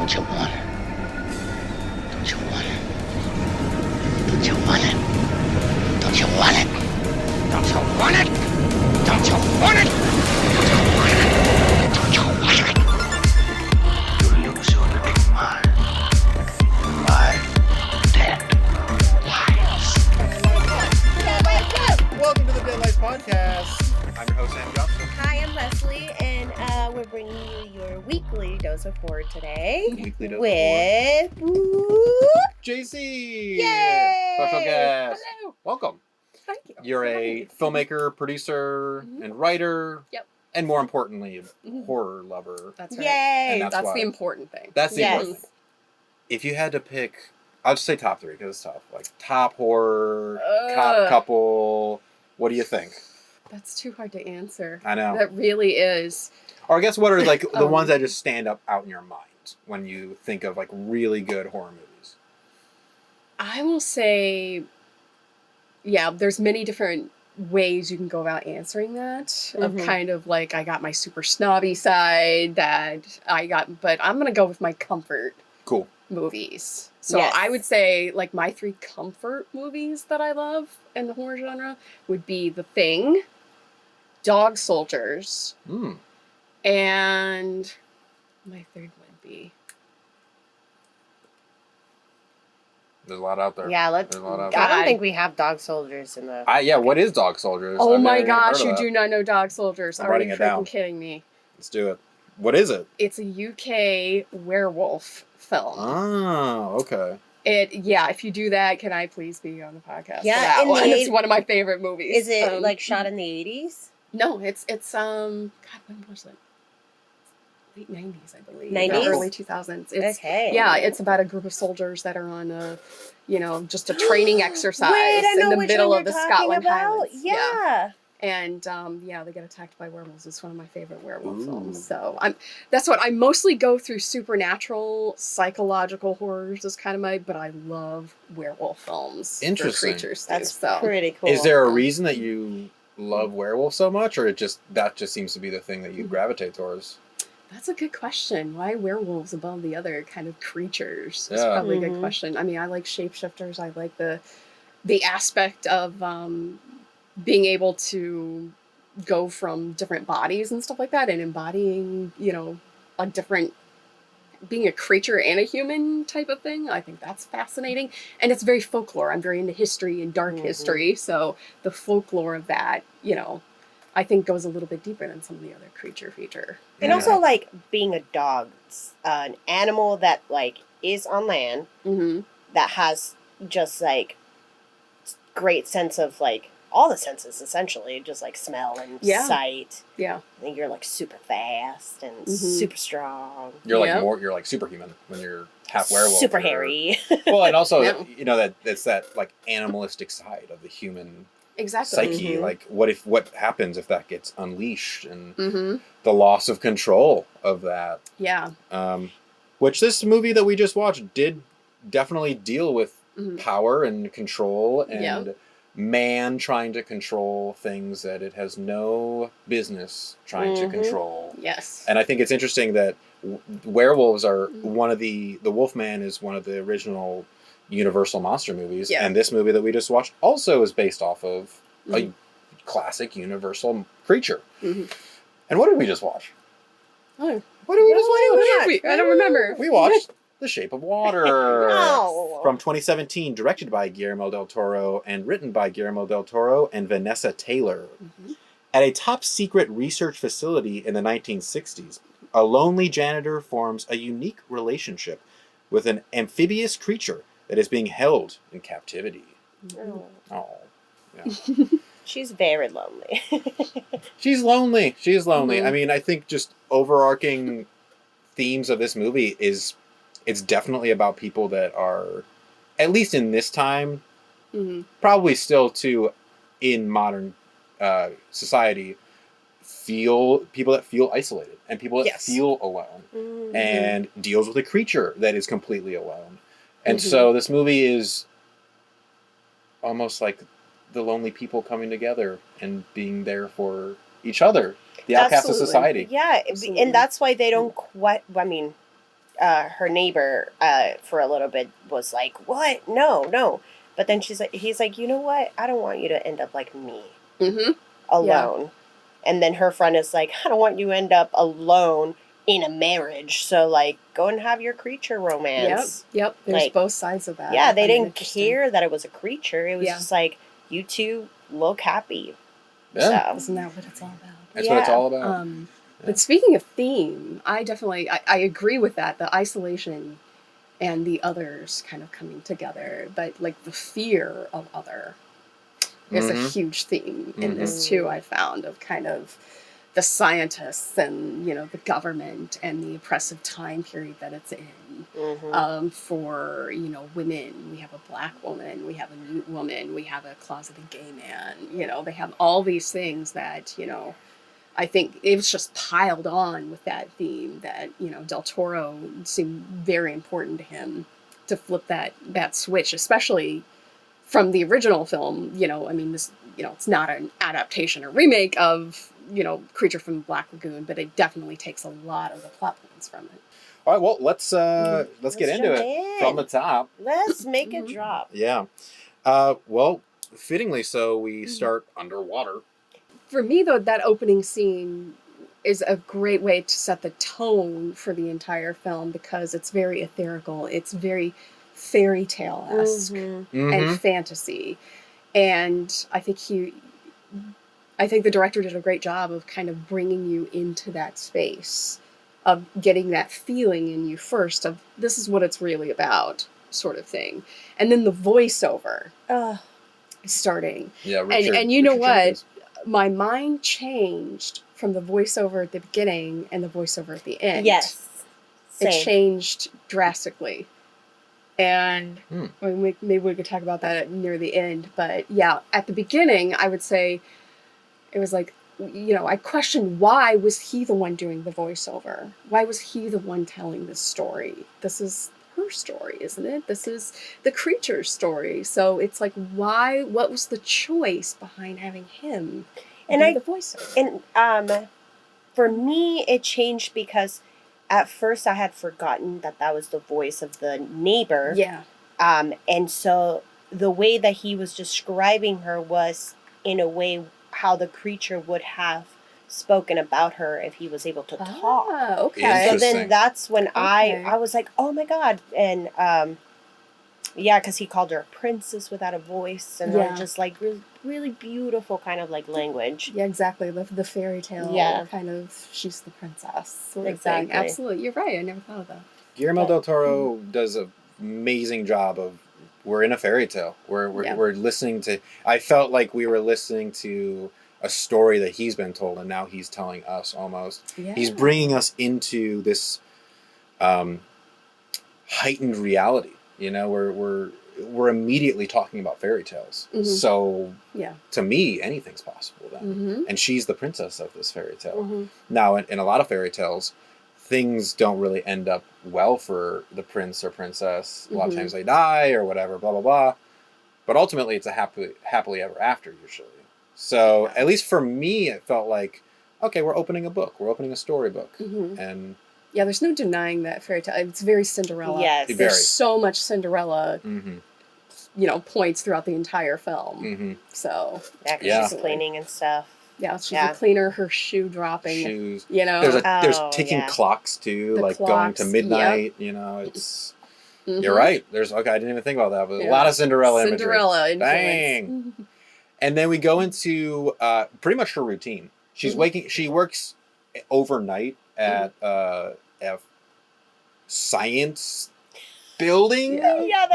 Don't you want it? Don't you want it? Don't you want it? Don't you want it? Don't you want it? Don't you want it? Don't you want it? You lose your little mind. 5 dead lives. Welcome to the Deadlights podcast. I'm your host, Sam Johnson. Hi, I'm Leslie, and we're bringing you your weekly dose of horror today. Weekly dose with JC. Yay! Special guest. Hello. Welcome. Thank you. You're a filmmaker, producer, and writer. Yep. And more importantly, a horror lover. That's right. Yay! And That's why. the important thing. That's the Yes. important thing. If you had to pick, I'll just say top 3 because it's tough. Like top horror, top couple. What do you think? That's too hard to answer. I know. That really is. Or I guess what are like the ones that just stand up out in your mind when you think of like really good horror movies? I will say, yeah, there's many different ways you can go about answering that. Of kind of like, I got my super snobby side but I'm going to go with my comfort Cool. movies. So Yes. I would say like my 3 comfort movies that I love in the horror genre would be The Thing, Dog Soldiers, and my third would be... There's a lot out there. Yeah, There's a lot out I there. don't think we have dog soldiers in the. What is Dog Soldiers? Oh I've my never even gosh, heard of you that. do not know Dog Soldiers. I'm Are writing you it down. freaking kidding me? Let's do it. What is it? It's a UK werewolf film. Oh, okay. If you do that, can I please be on the podcast? Yeah, for that in the one? It's eight- one of my favorite movies. Is it like shot in the 80s? No, it's God, when was it? Late 90s, I believe. 90s? Early 2000s. It's, Okay. Yeah, it's about a group of soldiers that are on a, just a training exercise Wait, I know in the which middle one of the you're talking Scotland about. Highlands. Yeah. And they get attacked by werewolves. It's one of my favorite werewolf Ooh. films. So that's what I mostly go through. Supernatural, psychological horrors is kind of but I love werewolf films. for Interesting. Creatures too, That's so. pretty cool. Is there a reason that you love werewolves so much, or that just seems to be the thing that you gravitate towards? That's a good question. Why werewolves above the other kind of creatures? Is Yeah. probably a good question. I mean, I like shapeshifters. I like the aspect of being able to go from different bodies and stuff like that, and embodying, a different, being a creature and a human type of thing. I think that's fascinating. And it's very folklore. I'm very into history and dark history. So the folklore of that, I think goes a little bit deeper than some of the other creature feature. And also, like, being a dog, an animal that, like, is on land, that has just, like, great sense of, like, all the senses, essentially, just, like, smell and sight. Yeah. I think you're, like, super fast and super strong. You're like Yep. you're like superhuman when you're half werewolf. Super You're- hairy. Well, and also, Yeah. that's that like animalistic side of the human Exactly. psyche. Like, what happens if that gets unleashed, and Mm-hmm. the loss of control of that. Yeah. Which this movie that we just watched did definitely deal with power and control and man trying to control things that it has no business trying to control. Yes. And I think it's interesting that werewolves are the Wolfman is one of the original Universal monster movies, and this movie that we just watched also is based off of a classic Universal creature. And what did we just watch? Oh. What did we just watch? I don't remember. We watched The Shape of Water No. from 2017, directed by Guillermo del Toro and written by Guillermo del Toro and Vanessa Taylor. At a top-secret research facility in the 1960s, a lonely janitor forms a unique relationship with an amphibious creature that is being held in captivity. Oh, yeah. She's very lonely. She's lonely. She is lonely. I mean, I think just overarching themes of this movie is it's definitely about people that are, at least in this time, probably still too in modern society, people that feel isolated and people that feel alone and deals with a creature that is completely alone. And so this movie is almost like the lonely people coming together and being there for each other, the outcasts of society. Yeah, Absolutely. and that's why they don't quite, I mean, her neighbor for a little bit was like, "What? No, no." But then he's like, "You know what? I don't want you to end up like me, alone." And then her friend is like, "I don't want you to end up alone in a marriage. So like, go and have your creature romance." Yep. There's Like, both sides of that. Yeah, I they find it didn't interesting. care that it was a creature. It was Yeah. just like, you two look happy. Yeah. So Isn't that what it's all about? That's what it's all about. Um, But speaking of theme, I agree with that. The isolation and the others kind of coming together, but like the fear of other is a huge theme in this too. I found of kind of the scientists and the government and the oppressive time period that it's in. For women, we have a black woman, we have a mute woman, we have a closeted gay man. They have all these things that I think it was just piled on with that theme that, Del Toro seemed very important to him to flip that switch, especially from the original film. I mean, this, it's not an adaptation or remake of, Creature from the Black Lagoon, but it definitely takes a lot of the plot points from it. All right, well, let's get into jump it in. from the top. Let's make it drop. Yeah. Well, fittingly so, we start underwater. For me, though, that opening scene is a great way to set the tone for the entire film because it's very etherical. It's very fairy tale-esque and fantasy. And I think the director did a great job of kind of bringing you into that space, of getting that feeling in you first of this is what it's really about, sort of thing. And then the voiceover starting. Yeah, Richard, and you know what? Jenkins. My mind changed from the voiceover at the beginning and the voiceover at the end. Yes. Same. It changed drastically. And maybe we could talk about that near the end. But yeah, at the beginning, I would say it was like, I questioned why was he the one doing the voiceover? Why was he the one telling this story? This is her story, isn't it? This is the creature's story. So it's like, what was the choice behind having him do the voiceover? And for me, it changed because at first I had forgotten that was the voice of the neighbor. Yeah. And so the way that he was describing her was in a way how the creature would have spoken about her if he was able to talk. Okay. So then that's when I was like, oh my God. And because he called her a princess without a voice, and just like really, really beautiful kind of like language. Yeah, exactly. The fairy tale kind of, she's the princess sort of thing. Absolutely. You're right. I never thought of that. Guillermo del Toro does an amazing job of, we're in a fairy tale. We're listening to, I felt like we were listening to a story that he's been told, and now he's telling us almost. Yeah. He's bringing us into this heightened reality. We're immediately talking about fairy tales. So to me, anything's possible then. And she's the princess of this fairy tale. Now, in a lot of fairy tales, things don't really end up well for the prince or princess. A lot of times they die or whatever, blah, blah, blah. But ultimately, it's a happily ever after, usually. So at least for me, it felt like, okay, we're opening a book. We're opening a storybook. And yeah, there's no denying that fairy tale. It's very Cinderella. Yes. There's so much Cinderella, points throughout the entire film. So she's cleaning and stuff. Yeah, she's a cleaner, her shoe dropping. Shoes. There's there's ticking clocks too, like clocks, going to midnight. It's you're right. I didn't even think about that, but a lot of Cinderella imagery. Influence. Bang. And then we go into pretty much her routine. She's waking. She works overnight at a science building,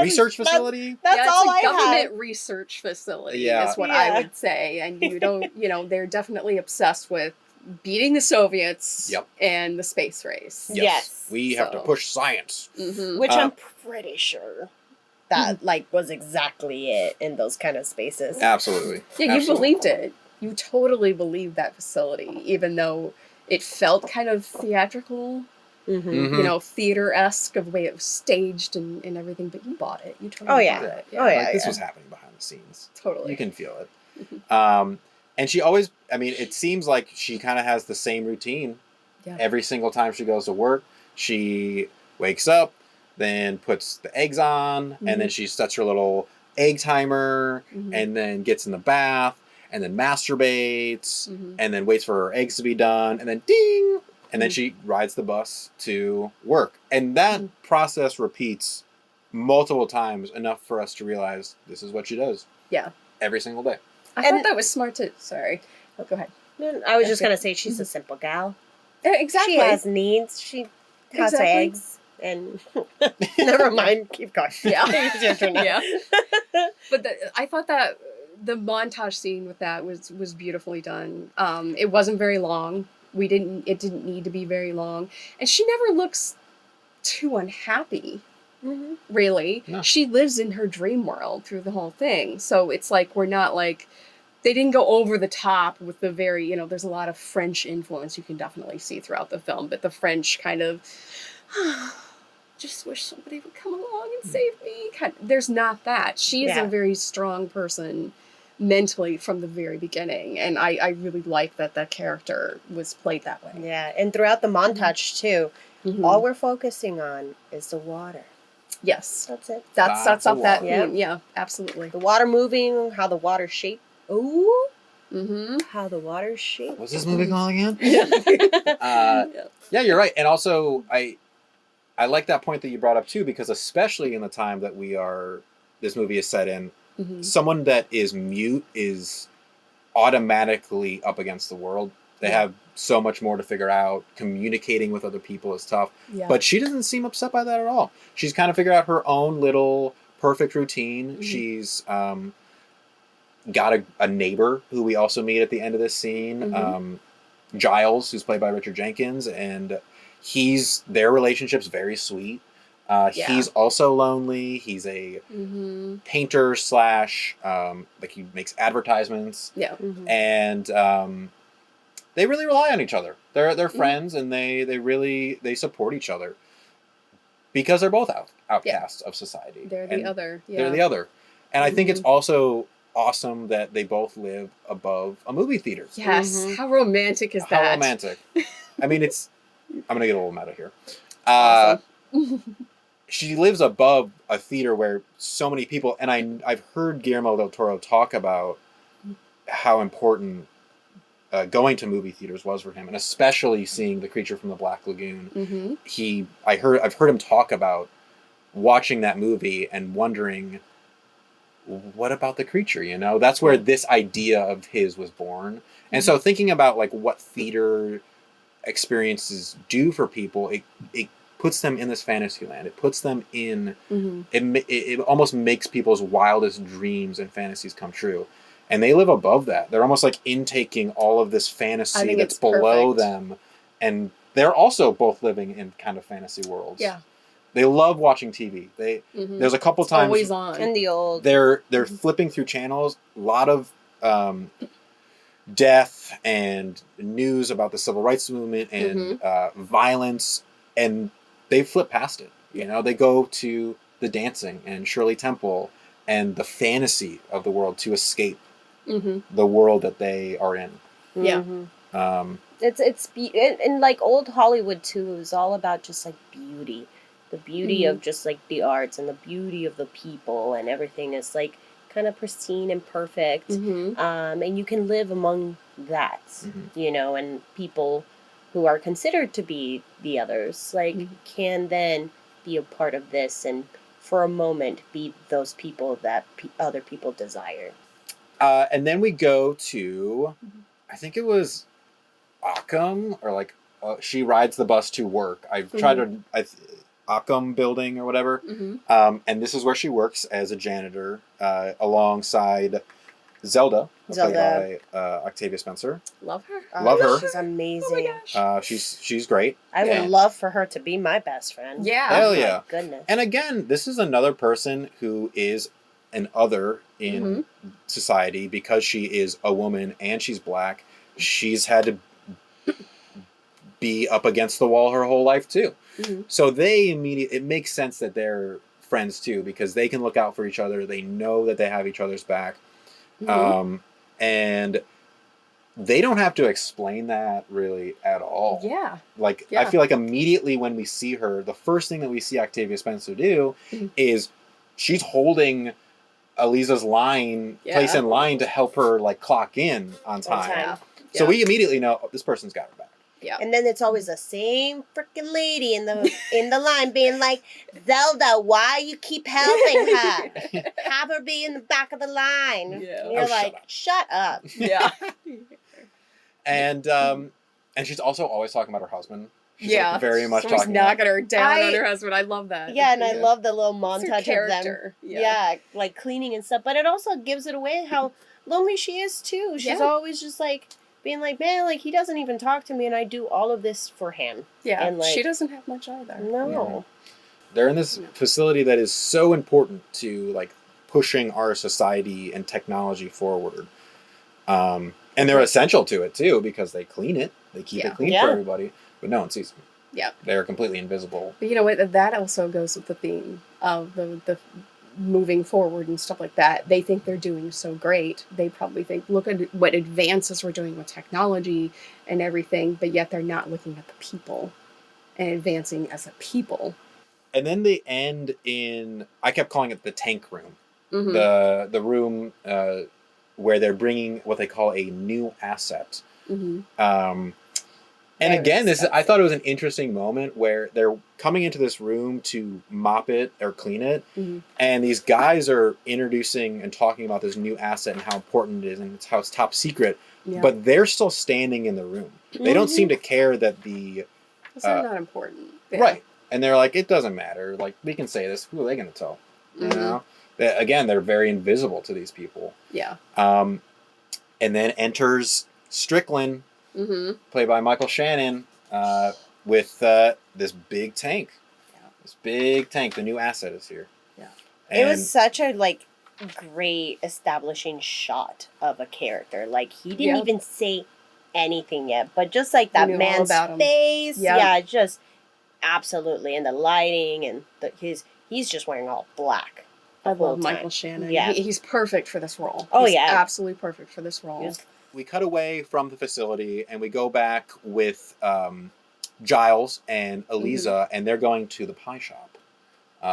research facility. That's all I government research facility is what I would say. And you don't, they're definitely obsessed with beating the Soviets and the space race. Yes. We have to push science. Which I'm pretty sure that was exactly it in those kind of spaces. Absolutely. Yeah, you believed it. You totally believed that facility, even though it felt kind of theatrical. Theater-esque of the way it was staged and everything, but you bought it. You totally bought it. Yeah. This was happening behind the scenes. Totally. You can feel it. And she always, it seems like she kind of has the same routine every single time she goes to work. She wakes up, then puts the eggs on, and then she sets her little egg timer, and then gets in the bath, and then masturbates, and then waits for her eggs to be done, and then ding, and then she rides the bus to work. And that process repeats multiple times, enough for us to realize this is what she does. Yeah. Every single day. I thought that was smart too. Sorry. Oh, go ahead. I was just going to say she's a simple gal. Exactly. She has needs. She has her eggs. And never mind. Keep going. Yeah. It's your turn now. Yeah. But I thought that the montage scene with that was beautifully done. It wasn't very long. It didn't need to be very long. And she never looks too unhappy. Really. No. She lives in her dream world through the whole thing. So it's like we're not like they didn't go over the top with the very, there's a lot of French influence you can definitely see throughout the film, but the French kind of just wish somebody would come along and save me. There's not that. She is a very strong person mentally from the very beginning, and I really like that character was played that way. Yeah, and throughout the montage too, all we're focusing on is the water. Yes. That's it. That sets up that water. yeah, absolutely. The water moving, how the water shaped. Ooh. How the water shaped. What's this movie called again? Yeah. Yeah, you're right. And also, I like that point that you brought up too, because especially in the time that this movie is set in, someone that is mute is automatically up against the world. They have so much more to figure out. Communicating with other people is tough. Yeah. But she doesn't seem upset by that at all. She's kind of figured out her own little perfect routine. She's got a neighbor who we also meet at the end of this scene. Giles, who's played by Richard Jenkins, and their relationship's very sweet. He's also lonely. He's a painter / like he makes advertisements. Yeah. And they really rely on each other. They're friends, and they support each other because they're both outcasts of society. They're the other. Yeah. They're the other. And I think it's also awesome that they both live above a movie theater. Yes. How romantic is that? How romantic. I mean, I'm going to get a little meta here. Awesome. She lives above a theater where so many people, and I've heard Guillermo del Toro talk about how important going to movie theaters was for him, and especially seeing The Creature from the Black Lagoon. I've heard him talk about watching that movie and wondering, what about the creature? That's where this idea of his was born. And so thinking about like what theater experiences do for people, it puts them in this fantasy land. It puts them in. It almost makes people's wildest dreams and fantasies come true. And they live above that. They're almost like intaking all of this fantasy that's below them. And they're also both living in kind of fantasy worlds. Yeah. They love watching TV. There's a couple times always on. And the old they're flipping through channels, a lot of death and news about the civil rights movement and violence, and they flip past it. They go to the dancing and Shirley Temple and the fantasy of the world to escape the world that they are in. Yeah. It's and like old Hollywood too is all about just like beauty. The beauty of just like the arts and the beauty of the people, and everything is like kind of pristine and perfect. And you can live among that, and people who are considered to be the others, like can then be a part of this and for a moment be those people that other people desire. And then we go to, I think it was Occam, or like she rides the bus to work. I've tried to, Occam building or whatever. And this is where she works as a janitor alongside Zelda, played by Octavia Spencer. Love her. Love her. She's amazing. Oh my gosh. She's great. I would love for her to be my best friend. Yeah. Hell yeah. My goodness. And again, this is another person who is an other in society because she is a woman and she's black. She's had to be up against the wall her whole life too. So it makes sense that they're friends too, because they can look out for each other. They know that they have each other's back. And they don't have to explain that really at all. Yeah. Like, Yeah. I feel like immediately when we see her, the first thing that we see Octavia Spencer do is she's holding Eliza's place in line to help her like clock in on time. Yeah. So we immediately know, oh, this person's got her back. Yeah. And then it's always the same freaking lady in the line being like, Zelda, why you keep helping her? Have her be in the back of the line. Yeah. And you're like, shut up. Yeah. And she's also always talking about her husband. She's like, very much Always talking knocking about her down on her husband. I love that. Yeah, and I love the little montage of them. Yeah. Like cleaning and stuff. But it also gives it away how lonely she is too. She's always just like being like, man, like he doesn't even talk to me and I do all of this for him. Yeah. And like, she doesn't have much either. No. They're in this facility that is so important to like pushing our society and technology forward. And they're essential to it too because they clean it. They keep it clean for everybody, but no one sees them. Yeah. They're completely invisible. But you know what? That also goes with the theme of the moving forward and stuff like that. They think they're doing so great. They probably think, look at what advances we're doing with technology and everything, but yet they're not looking at the people and advancing as a people. And then they end in, I kept calling it the tank room. Mm-hmm. The room where they're bringing what they call a new asset. Mm-hmm. And again, I thought it was an interesting moment where they're coming into this room to mop it or clean it, and these guys are introducing and talking about this new asset and how important it is and how it's top secret, but they're still standing in the room. They don't seem to care that the... It's not important. Yeah. Right. And they're like, it doesn't matter. Like, we can say this. Who are they going to tell? You know? Again, they're very invisible to these people. Yeah. And then enters Strickland, played by Michael Shannon, with this big tank. Yeah. This big tank. The new asset is here. Yeah. And it was such a, like, great establishing shot of a character. Like, he didn't even say anything yet, but just, like, that man's face. Yeah, just absolutely. And the lighting and he's just wearing all black. I love Michael Shannon. Yeah. He's perfect for this role. Oh, he's absolutely perfect for this role. Yes. We cut away from the facility and we go back with Giles and Eliza, and they're going to the pie shop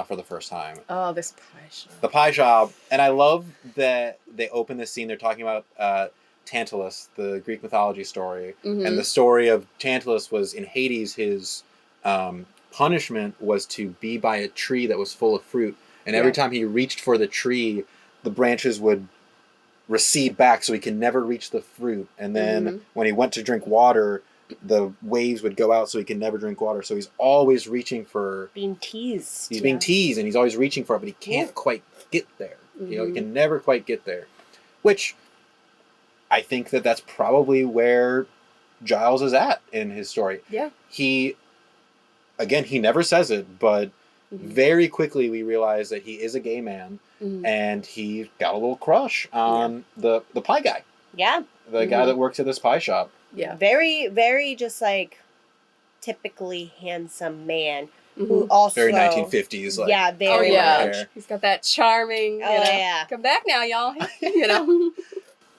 for the first time. Oh, this pie shop. The pie shop. And I love that they open this scene. They're talking about Tantalus, the Greek mythology story. And the story of Tantalus was in Hades, his punishment was to be by a tree that was full of fruit. And every time he reached for the tree, the branches would recede back so he can never reach the fruit. And then when he went to drink water, the waves would go out so he can never drink water. So he's always reaching for... Being teased. He's being teased and he's always reaching for it, but he can't quite get there. You know, he can never quite get there. Which I think that's probably where Giles is at in his story. Yeah. He never says it, but very quickly we realize that he is a gay man. And he got a little crush on the pie guy. Yeah. The guy that works at this pie shop. Yeah. Very, very just like typically handsome man who also... Very 1950s. Like, yeah, very much. He's got that charming, come back now, y'all. You know.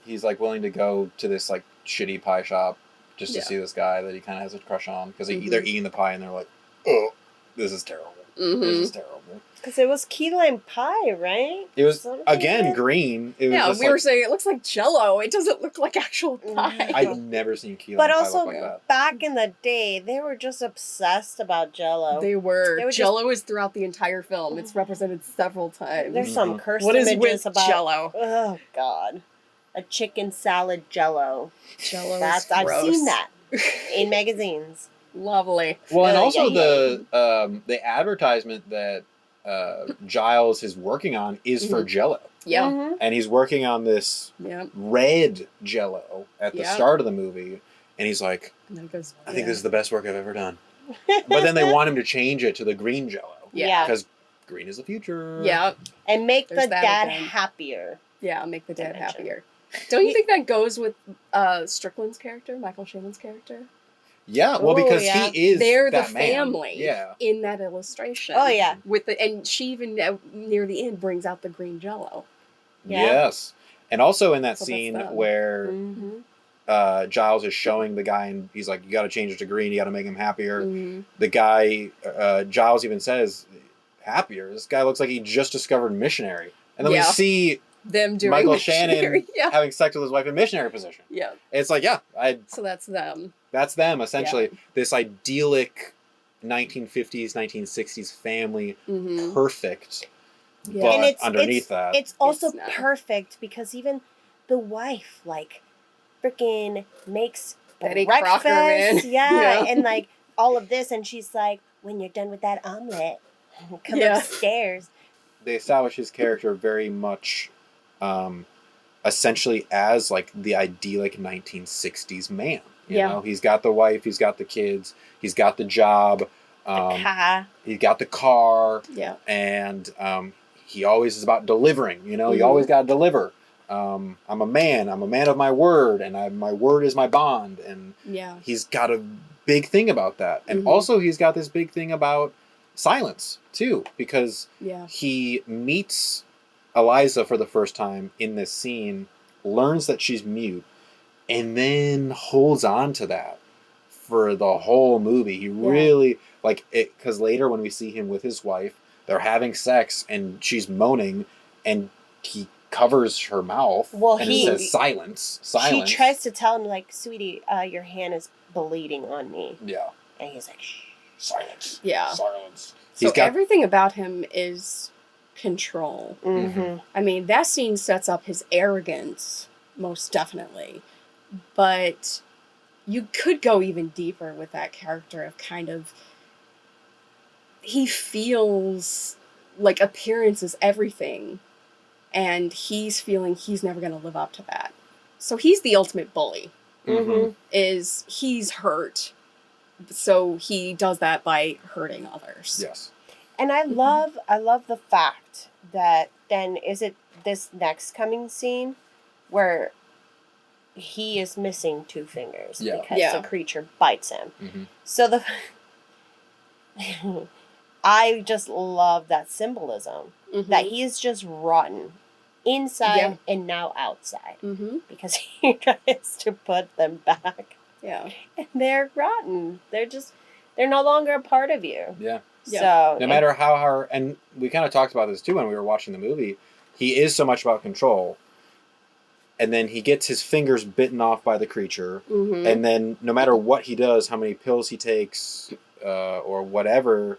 He's like willing to go to this like shitty pie shop just to see this guy that he kind of has a crush on. Because they're eating the pie and they're like, oh, this is terrible. This is terrible. Because it was key lime pie, right? It was, again, green. It was we were saying it looks like Jello. It doesn't look like actual pie. I've never seen key lime pie look like that. Back in the day, they were just obsessed about Jello. They were. Jello is throughout the entire film. It's represented several times. There's some cursed what is images with about Jello. Oh God, a chicken salad Jello. Jello. I've seen that in magazines. Lovely. Well, and also the advertisement that Giles is working on is for Jello. Yeah. And he's working on this red Jello at the start of the movie. And he's like, I think this is the best work I've ever done. But then they want him to change it to the green Jello. Yeah. Because green is the future. Yeah. And make the dad happier. Yeah, make the dad happier. Don't you think that goes with Strickland's character, Michael Shannon's character? Yeah, well, because he is they're that the man. family in that illustration. Oh yeah, and she even near the end brings out the green Jello. Yeah. Yes, and also in that scene where Giles is showing the guy, and he's like, you got to change it to green, you got to make him happier. Mhm. The guy, Giles even says, happier? This guy looks like he just discovered missionary. And then we Yeah. see Them doing Michael missionary. Shannon Yeah. having sex with his wife in missionary position. Yeah. It's like, So that's them. that's them, essentially. This idyllic 1950s, 1960s family, Mhm. perfect. Yeah. But And underneath that, it's also It's not. perfect because even the wife, like, freaking makes Betty breakfast. Crocker, man. Yeah, Yeah. and like all of this, and she's like, when you're done with that omelet, come Yeah. upstairs. they establish his character very much essentially as like the idyllic 1960s man. You Yeah. know, he's got the wife, he's got the kids, he's got the job, he's got the car, Yeah. and he always is about delivering. You know, you Mhm. always got to deliver. I'm a man of my word, and my word is my bond. And Yeah. he's got a big thing about that. And Mhm. also he's got this big thing about silence too, because Yeah. he meets Eliza for the first time in this scene, learns that she's mute, and then holds on to that for the whole movie. He really, like it, because later when we see him with his wife, they're having sex and she's moaning, and he covers her mouth, Well, and it says silence. She tries to tell him, like, sweetie, your hand is bleeding on me. Yeah. And he's like, shh. Silence. Yeah. Silence. So everything about him is control. Mm-hmm. I mean, that scene sets up his arrogance, most definitely. But you could go even deeper with that character of kind of... He feels like appearance is everything. And he's feeling he's never going to live up to that. So he's the ultimate bully. Mm-hmm. He's hurt. So he does that by hurting others. Yes. And I love the fact that then is it this next coming scene where he is missing 2 fingers because the creature bites him. Mm-hmm. So I just love that symbolism that he is just rotten inside and now outside because he tries to put them back. Yeah. And they're rotten. They're no longer a part of you. Yeah. So no matter how hard, and we kind of talked about this too when we were watching the movie, he is so much about control, and then he gets his fingers bitten off by the creature, and then no matter what he does, how many pills he takes, or whatever,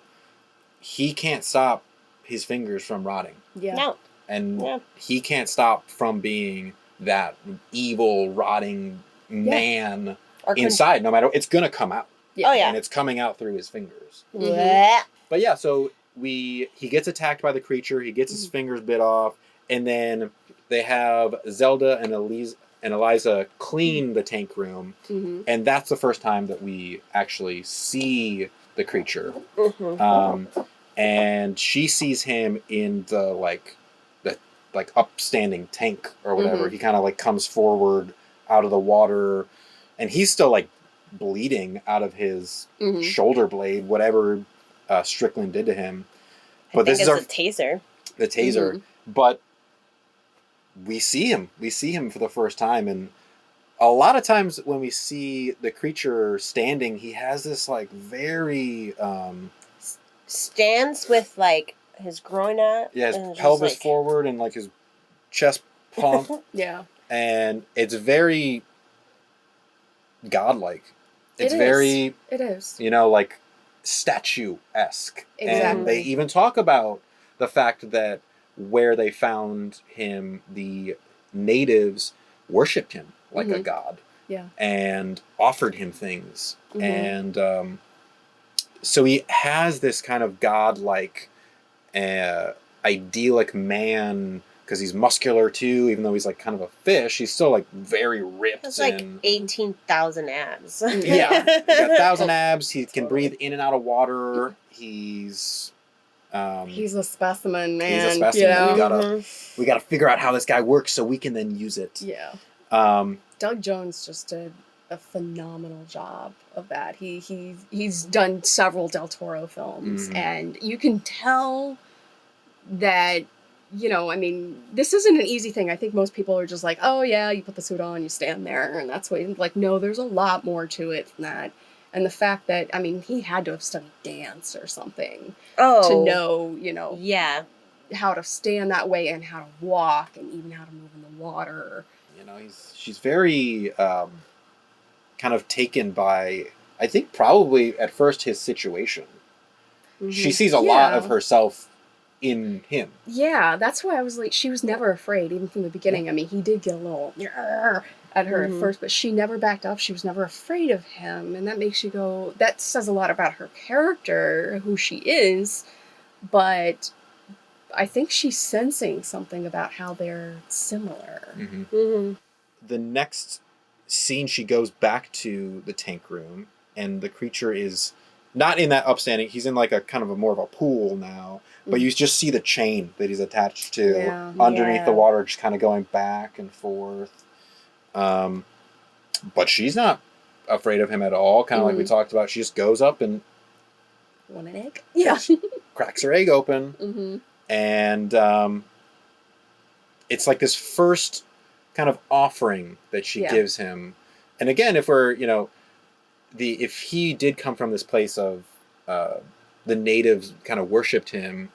he can't stop his fingers from rotting. Yeah. No. And he can't stop from being that evil, rotting man inside. No matter, it's gonna come out. Yeah. Oh yeah. And it's coming out through his fingers. Mm-hmm. But yeah, so he gets attacked by the creature. He gets his fingers bit off, and then they have Zelda and Eliza clean the tank room, and that's the first time that we actually see the creature. And she sees him in the upstanding tank or whatever. He kind of like comes forward out of the water, and he's still like bleeding out of his shoulder blade, whatever Strickland did to him. But this is the taser. The taser. But we see him for the first time, and a lot of times when we see the creature standing, he has this like very stands with like his groin out. Yeah, his pelvis forward and like his chest pump. Yeah. And it's very godlike. It's it is. You know, like statue-esque. Exactly. And they even talk about the fact that where they found him, the natives worshipped him like a god. Yeah. And offered him things. And so he has this kind of godlike, idyllic man, because he's muscular too, even though he's like kind of a fish. He's still like very ripped. It's like 18,000 abs. Yeah, he's got 1,000 abs. He can breathe in and out of water. He's a specimen, man. He's a specimen. We gotta figure out how this guy works so we can then use it. Yeah. Doug Jones just did a phenomenal job of that. He's done several Del Toro films, and you can tell that you know, I mean, this isn't an easy thing. I think most people are just like, oh yeah, you put the suit on, you stand there, and that's what. Like, no, there's a lot more to it than that. And the fact that, I mean, he had to have studied dance or something to know, you know, Yeah. how to stand that way and how to walk and even how to move in the water. You know, she's very kind of taken by, I think probably at first his situation. She sees a lot of herself in him. Yeah, that's why I was like, she was never afraid, even from the beginning. Yeah. I mean, he did get a little at her at first, but she never backed up. She was never afraid of him. And that makes you go, that says a lot about her character, who she is. But I think she's sensing something about how they're similar. The next scene, she goes back to the tank room, and the creature is not in that upstanding. He's in like a kind of a more of a pool now, but you just see the chain that he's attached to underneath the water, just kind of going back and forth. But she's not afraid of him at all. Kind of like we talked about. She just goes up and Want an egg? Yeah. cracks her egg open, and it's like this first kind of offering that she gives him. And again, if we're, you know, if he did come from this place of the natives kind of worshipped him,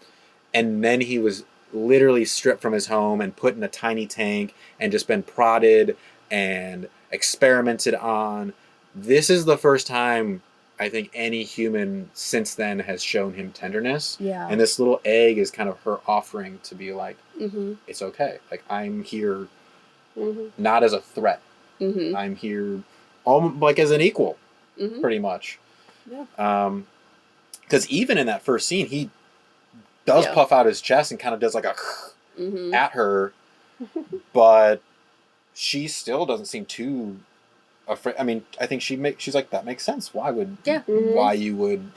and then he was literally stripped from his home and put in a tiny tank and just been prodded and experimented on, this is the first time I think any human since then has shown him tenderness. Yeah. And this little egg is kind of her offering to be like, it's okay. Like, I'm here not as a threat. I'm here like as an equal, pretty much. Yeah. Because even in that first scene, he does puff out his chest and kind of does like a at her, but she still doesn't seem too afraid. I mean, I think she's like, that makes sense. Why would why you would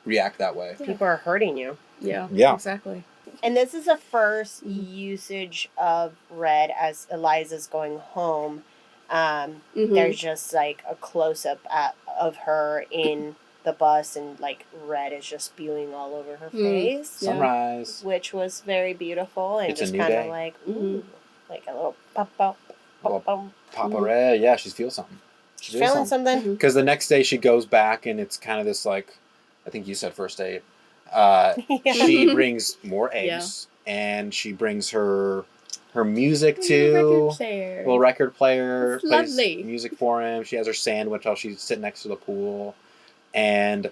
react that way? People are hurting you. Yeah. Exactly. And this is the first usage of Red as Eliza's going home. There's just like a close up of her in the bus, and like red is just spewing all over her face. Sunrise, which was very beautiful, and it's just kind of like like a little Papa Red. Yeah, she feels something. She's feeling something. Because the next day she goes back, and it's kind of this like, I think you said first date. She brings more eggs, and she brings her music too. Little record player. Plays lovely music for him. She has her sandwich while she's sitting next to the pool. And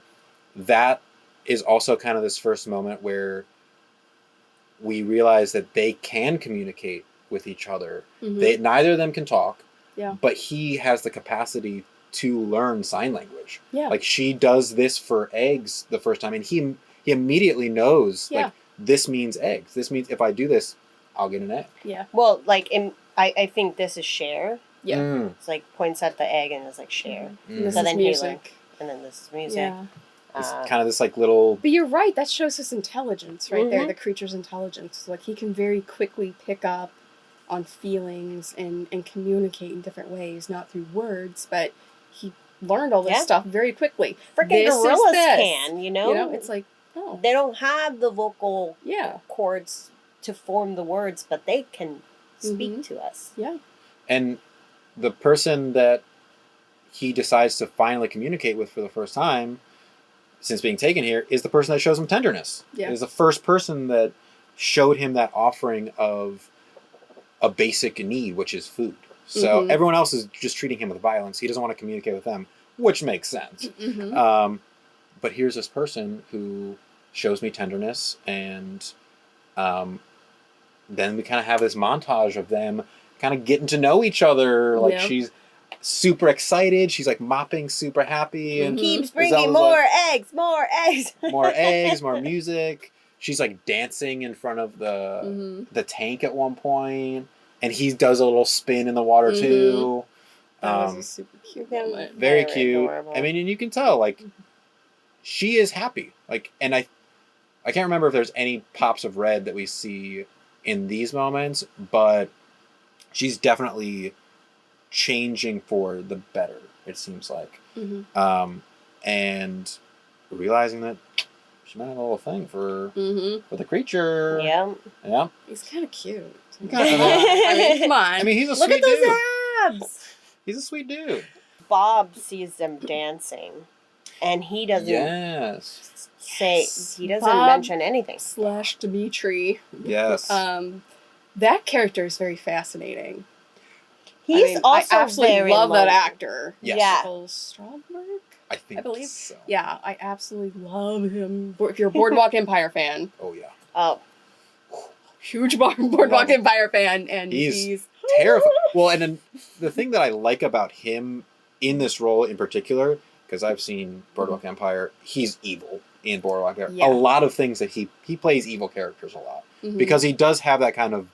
that is also kind of this first moment where we realize that they can communicate with each other. Neither of them can talk, but he has the capacity to learn sign language. Like, she does this for eggs the first time, and he immediately knows, like, this means eggs. This means if I do this, I'll get an egg. Yeah. Well, like, I think this is share. Yeah. It's like points at the egg and it's like share. This so is then music. And then this is music. Yeah. It's kind of this like little... But you're right, that shows his intelligence right there, the creature's intelligence. Like, he can very quickly pick up on feelings and communicate in different ways, not through words, but he learned all this stuff very quickly. Freaking gorillas can, you know? You know, it's like, oh. They don't have the vocal cords to form the words, but they can speak to us. Yeah. And the person that he decides to finally communicate with for the first time since being taken here is the person that shows him tenderness. Yeah. It is the first person that showed him that offering of a basic need, which is food. So everyone else is just treating him with violence. He doesn't want to communicate with them, which makes sense. But here's this person who shows me tenderness, and then we kind of have this montage of them kind of getting to know each other. Like, she's super excited. She's like mopping, super happy, and keeps bringing more eggs, more eggs, more music. She's like dancing in front of the tank at one point, and he does a little spin in the water too. That was a super cute moment. Very cute. Adorable. I mean, and you can tell, like, she is happy. Like, and I can't remember if there's any pops of red that we see in these moments, but she's definitely changing for the better, it seems like. And realizing that she might have a little thing for Mm-hmm. the creature. Yeah. Yeah. He's kind of cute. Kind of- I mean, come on. I mean, he's a Look sweet at those dude. abs. He's a sweet dude. Bob sees them dancing, and he doesn't Yes. say. Yes. He doesn't Bob mention anything. / Dimitri. Yes. That character is very fascinating. He's also I absolutely very love that lonely. actor. Yes. Yeah. Michael Stromberg? I think I believe. so. Yeah, I absolutely love him. If you're a Boardwalk Empire fan, Oh yeah. Oh, huge Boardwalk Empire fan, and he's Terrifying. Well, and then the thing that I like about him in this role in particular, because I've seen Boardwalk Empire, he's evil in Boardwalk Empire. Yeah. A lot of things that he plays evil characters a lot Mhm. because he does have that kind of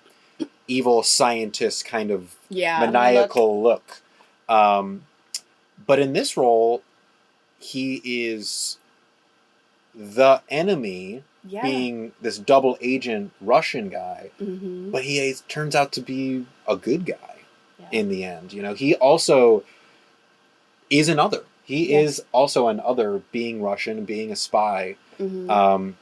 evil scientist kind of maniacal look. But in this role, he is the enemy, being this double agent Russian guy, but he turns out to be a good guy in the end. You know, he also is an other. He is also an other, being Russian, being a spy, and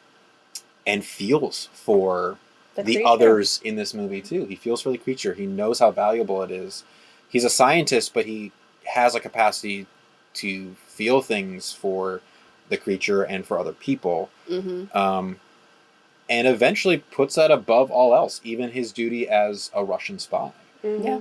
feels for the others in this movie too. He feels for the creature. He knows how valuable it is. He's a scientist, but he has a capacity to feel things for the creature and for other people. And eventually puts that above all else, even his duty as a Russian spy. Yeah.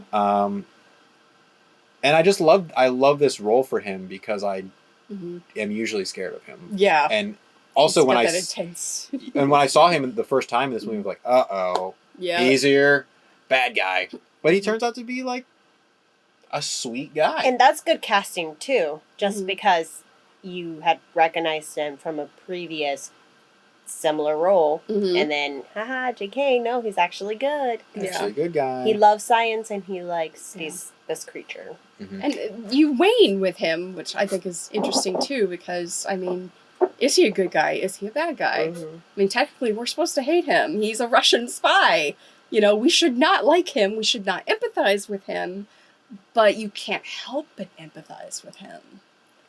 And I love this role for him because I am usually scared of him. Yeah. And also when intense. and when I saw him the first time in this movie, I was like, uh-oh, easier, bad guy. But he turns out to be like a sweet guy. and that's good casting too. Just because you had recognized him from a previous similar role, and then, haha, JK, no, he's actually good. Actually a good guy. He loves science and he likes this creature. And you wane with him, which I think is interesting too, because, I mean, is he a good guy? Is he a bad guy? I mean, technically, we're supposed to hate him. He's a Russian spy. You know, we should not like him. We should not empathize with him. But you can't help but empathize with him.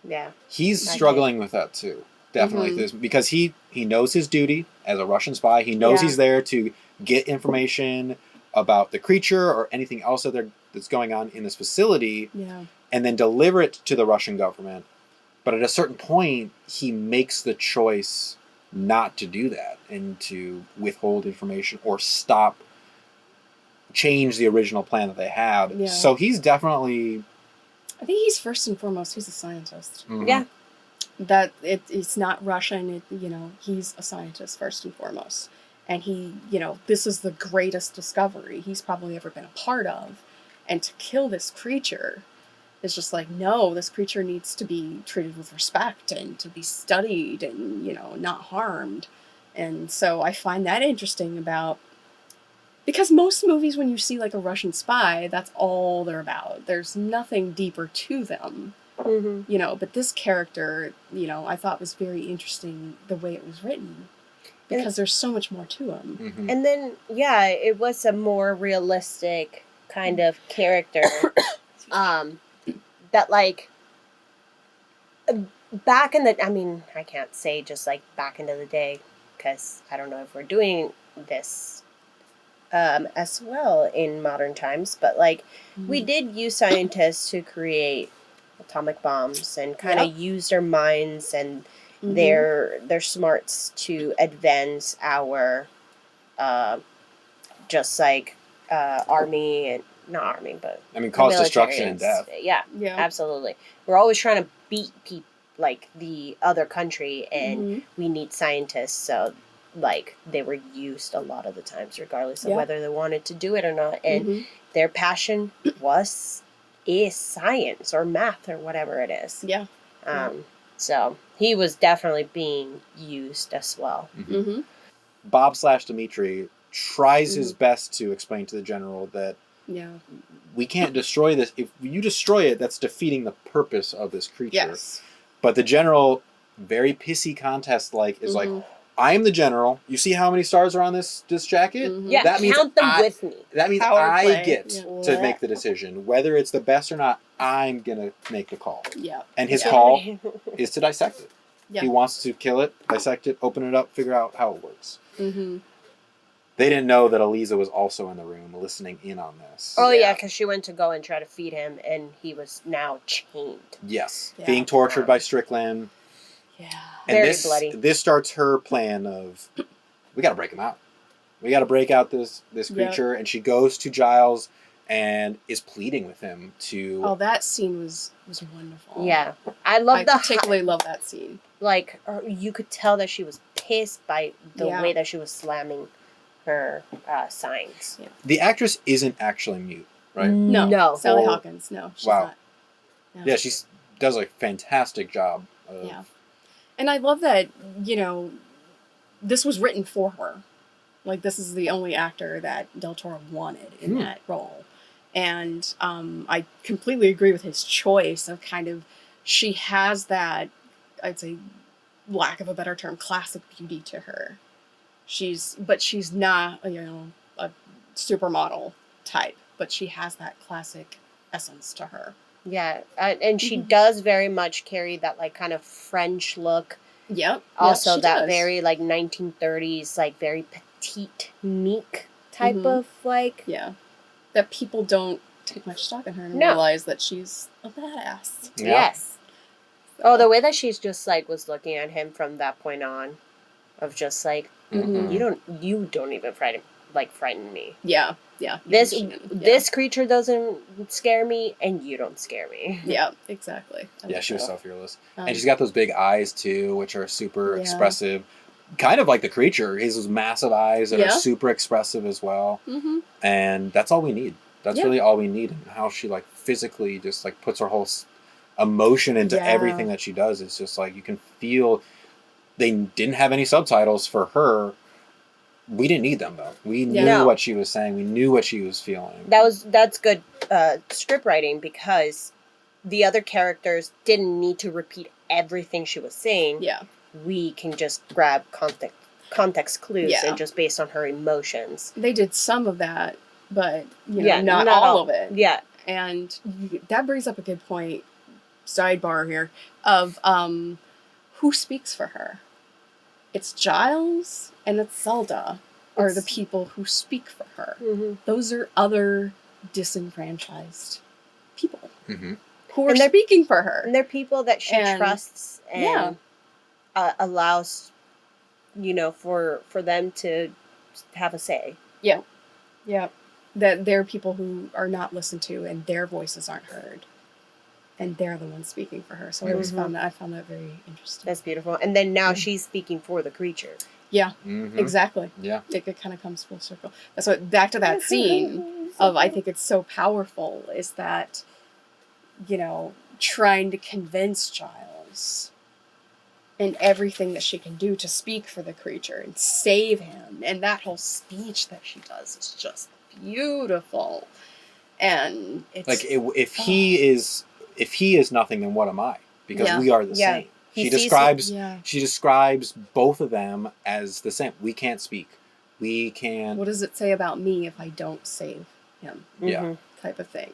Yeah. He's struggling with that too. Definitely. Because he knows his duty as a Russian spy. He knows he's there to get information about the creature or anything else that's going on in this facility, and then deliver it to the Russian government. But at a certain point, he makes the choice not to do that and to withhold information or change the original plan that they had. Yeah. So he's definitely... I think he's first and foremost, he's a scientist. Yeah. That it's not Russian, he's a scientist first and foremost. And he, this is the greatest discovery he's probably ever been a part of. And to kill this creature is just like, no, this creature needs to be treated with respect and to be studied and, not harmed. And so I find that interesting because most movies, when you see like a Russian spy, that's all they're about. There's nothing deeper to them. But this character, I thought was very interesting the way it was written. Because there's so much more to him. And then, it was a more realistic kind of character. That, like, back in the... I can't say just, like, back into the day, because I don't know if we're doing this as well in modern times, but, like, we did use scientists to create atomic bombs and kind of use their minds and their smarts to advance our army, and not army, but cause destruction and death. Yeah, absolutely. We're always trying to beat the other country, and we need scientists. So they were used a lot of the times, regardless of whether they wanted to do it or not, and their passion is science or math or whatever it is. So he was definitely being used as well. Bob / Dimitri tries his best to explain to the general that we can't destroy this. If you destroy it, that's defeating the purpose of this creature. But the general, very pissy contest is like, I am the general. You see how many stars are on this jacket? Yeah, that means count them with me. That means I get to make the decision. Whether it's the best or not, I'm going to make the call. And his call is to dissect it. Yeah. He wants to kill it, dissect it, open it up, figure out how it works. Mm-hmm. They didn't know that Eliza was also in the room listening in on this. Oh yeah, because she went to go and try to feed him, and he was now chained. Yes. Yeah. Being tortured by Strickland. Yeah. And Very bloody. This starts her plan of, we got to break him out. We got to break out this creature. And she goes to Giles and is pleading with him to... Oh, that scene was wonderful. Yeah, I particularly love that scene. Like, you could tell that she was pissed by the way that she was slamming her signs. Yeah. The actress isn't actually mute, right? No. Sally Hawkins. No, she's not. No. Yeah, she does a fantastic job. Yeah. And I love that, this was written for her. Like, this is the only actor that Del Toro wanted in that role. And I completely agree with his choice of kind of, she has that, I'd say, lack of a better term, classic beauty to her. She's not, a supermodel type, but she has that classic essence to her. Yeah, and she does very much carry that, like, kind of French look. Yep. Also, yep, that does. very, like, 1930s, like, very petite, meek type of, like... Yeah. That people don't take much stock in her and realize that she's a badass. Yeah. Yes. Oh, the way that she's just, like, was looking at him from that point on, of just, like, you don't even frighten me. Yeah, yeah. This creature doesn't scare me, and you don't scare me. Yeah, exactly. She was so fearless. And she's got those big eyes, too, which are super expressive. Kind of like the creature. He has those massive eyes that are super expressive as well. Mm-hmm. And that's all we need. That's really all we need. And how she, like, physically just, like, puts her whole emotion into everything that she does. It's just, like, you can feel... They didn't have any subtitles for her. We didn't need them, though. We knew what she was saying. We knew what she was feeling. That's good script writing, because the other characters didn't need to repeat everything she was saying. Yeah. We can just grab context clues and just based on her emotions. They did some of that, but not all of it. Yeah. And that brings up a good point, sidebar here, of who speaks for her. It's Giles and it's Zelda are the people who speak for her. Mm-hmm. Those are other disenfranchised people who are speaking for her. And they're people that she trusts and allows, for them to have a say. Yeah. Yeah. That they're people who are not listened to and their voices aren't heard. And they're the ones speaking for her. So I found that very interesting. That's beautiful. And then now she's speaking for the creature. Yeah, exactly. Yeah. It kind of comes full circle. That's what, back to that scene of, I think it's so powerful, is that, trying to convince Giles and everything that she can do to speak for the creature and save him. And that whole speech that she does is just beautiful. And it's... Like, if he is nothing, then what am I? Because we are the same. She describes both of them as the same. We can't speak. We can't... What does it say about me if I don't save him? Yeah. Type of thing.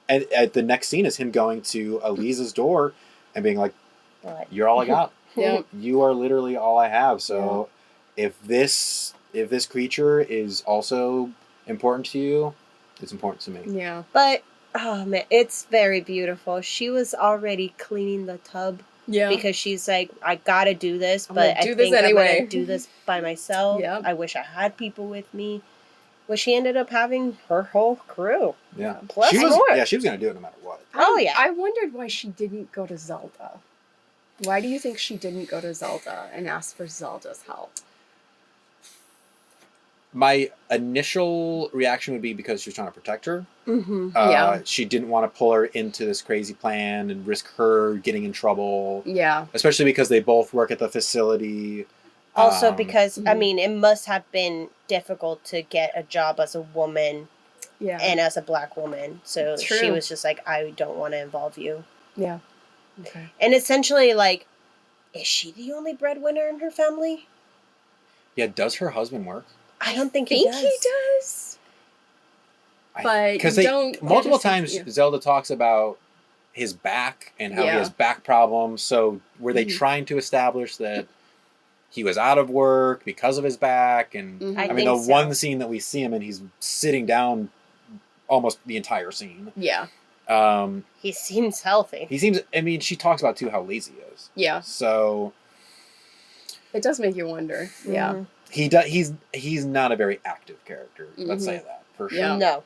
And the next scene is him going to Eliza's door and being like, you're all I got. You are literally all I have. So if this creature is also important to you, it's important to me. Yeah. But, oh man, it's very beautiful. She was already cleaning the tub. Yeah. Because she's like, I gotta do this, but I think I'm gonna do this by myself. Yeah. I wish I had people with me. Well, she ended up having her whole crew. Yeah. Plus more. Yeah, she was gonna do it no matter what. Oh, yeah. I wondered why she didn't go to Zelda. Why do you think she didn't go to Zelda and ask for Zelda's help? My initial reaction would be because she was trying to protect her. Mm-hmm. She didn't want to pull her into this crazy plan and risk her getting in trouble. Yeah. Especially because they both work at the facility. Also because, I mean, it must have been difficult to get a job as a woman and as a black woman. So she was just like, I don't want to involve you. Yeah. Okay. And essentially, like, is she the only breadwinner in her family? Yeah, does her husband work? I don't think he does. But because multiple times Zelda talks about his back and how he Yeah. has back problems. So were they Mhm. trying to establish that he was out of work because of his back? And Mhm. I I mean, the think so. one scene that we see him in, he's sitting down almost the entire scene. Yeah. He seems healthy. He seems. I mean, she talks about too how lazy he is. Yeah. So It does make you wonder. Yeah. Mhm. he does. He's not a very active character. Let's say that for sure. Yeah. No.